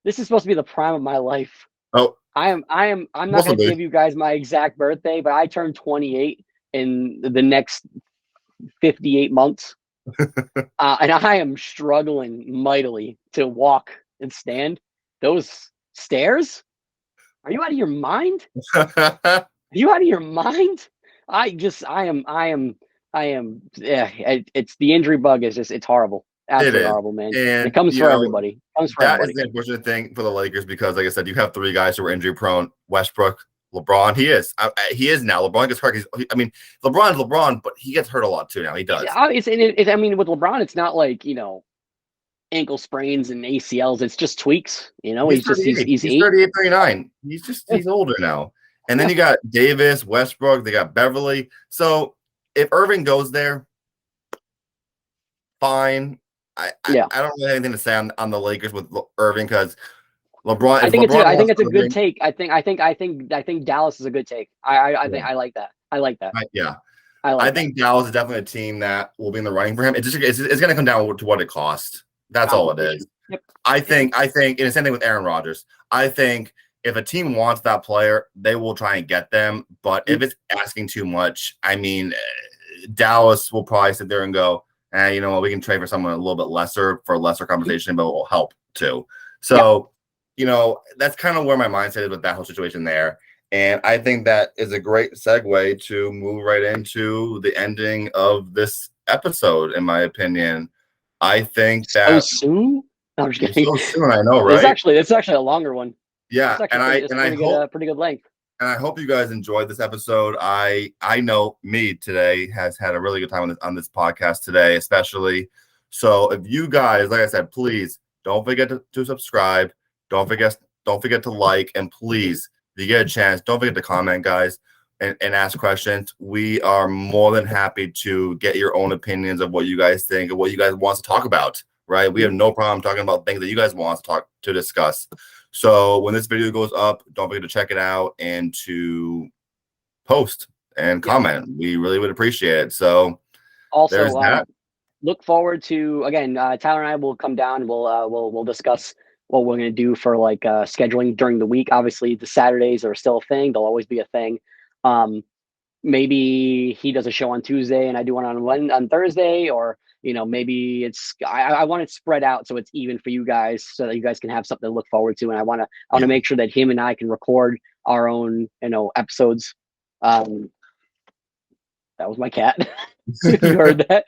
This is supposed to be the prime of my life. Oh, I'm not going to give you guys my exact birthday, but I turned 28 in the next 58 months. And I am struggling mightily to walk and stand. Those stairs? Are you out of your mind? Are you out of your mind? It's the injury bug it's horrible. Absolutely horrible, man. And it comes for everybody. That is the unfortunate thing for the Lakers, because, like I said, you have three guys who are injury prone. Westbrook, LeBron. He is now. LeBron gets hurt. LeBron's LeBron, but he gets hurt a lot too now. He does. With LeBron, it's not like ankle sprains and ACLs. It's just tweaks. He's 38, 39. He's older now. And then you got Davis, Westbrook. They got Beverly. So if Irving goes there, fine. I don't really have anything to say on the Lakers with Irving, because LeBron. I think it's a good take. I think Dallas is a good take. I like that. I think Dallas is definitely a team that will be in the running for him. It's going to come down to what it costs. That's all it is. Yep. I think, and the same thing with Aaron Rodgers. I think if a team wants that player, they will try and get them. But if it's asking too much, I mean, Dallas will probably sit there and go, and you know what, we can trade for someone a little bit lesser for lesser compensation, but it will help too. So, you know, that's kind of where my mindset is with that whole situation there. And I think that is a great segue to move right into the ending of this episode, in my opinion. I think So that soon? No, I'm just kidding. so soon, I know, It's right? actually a longer one. Yeah, It's actually it's and I hope pretty good length. and I hope you guys enjoyed this episode. I know me today has had a really good time on this podcast today, especially. So if you guys, like I said, please don't forget to subscribe. Don't forget to like, and please, if you get a chance, don't forget to comment, guys, and ask questions. We are more than happy to get your own opinions of what you guys think and what you guys want to talk about. Right? We have no problem talking about things that you guys want to discuss. So when this video goes up, don't forget to check it out and to post and comment. We really would appreciate it. So there's Also, that. look forward to, again, Tyler and I will come down. We'll discuss what we're going to do for like scheduling during the week. Obviously, the Saturdays are still a thing. They'll always be a thing. Maybe he does a show on Tuesday and I do one on Thursday, or maybe it's I want it spread out so it's even for you guys, so that you guys can have something to look forward to. And I want to make sure that him and I can record our own episodes. That was my cat. You heard that.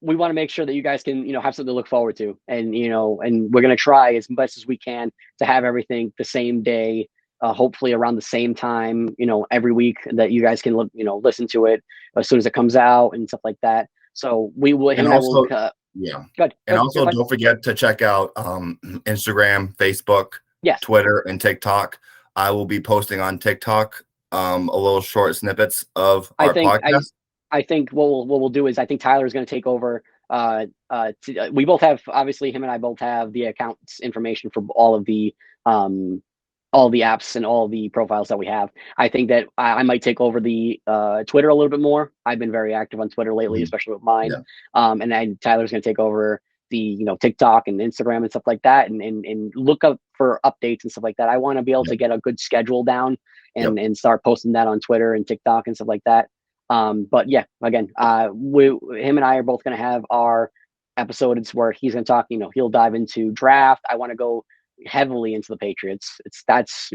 We want to make sure that you guys can have something to look forward to, and and we're going to try as best as we can to have everything the same day, hopefully around the same time, every week, that you guys can look, listen to it as soon as it comes out and stuff like that. So we will, him and also, I will, yeah. good. And also don't forget to check out Instagram, Facebook, Yes. Twitter, and TikTok. I will be posting on TikTok a little short snippets of our podcast. I think what we'll do is, I think Tyler's going to take over. We both have, obviously, him and I both have the accounts information for all the apps and all the profiles that we have. I think that I might take over the Twitter a little bit more. I've been very active on Twitter lately, especially with mine. Yeah. And then Tyler's going to take over the TikTok and Instagram and stuff like that, and look up for updates and stuff like that. I want to be able to get a good schedule down and start posting that on Twitter and TikTok and stuff like that. But yeah, again, him and I are both going to have our episodes where he's going to talk, he'll dive into draft. I want to go heavily into the Patriots. That's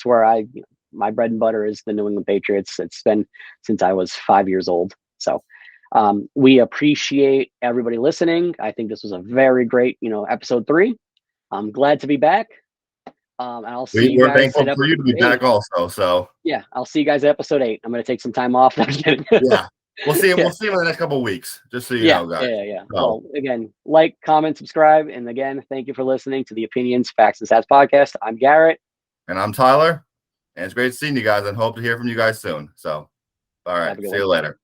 where my bread and butter is the New England Patriots. It's been since I was 5 years old. So we appreciate everybody listening. I think this was a very great, episode 3. I'm glad to be back. And I'll see you guys. We're thankful for you to be back also. So yeah, I'll see you guys at episode 8. I'm going to take some time off. Yeah. We'll see. We'll see him in the next couple of weeks, just so you know, guys. Yeah. Well, again, like, comment, subscribe, and again, thank you for listening to the Opinions, Facts, and Stats podcast. I'm Garrett, and I'm Tyler, and it's great seeing you guys, and hope to hear from you guys soon. So, all right, see you later.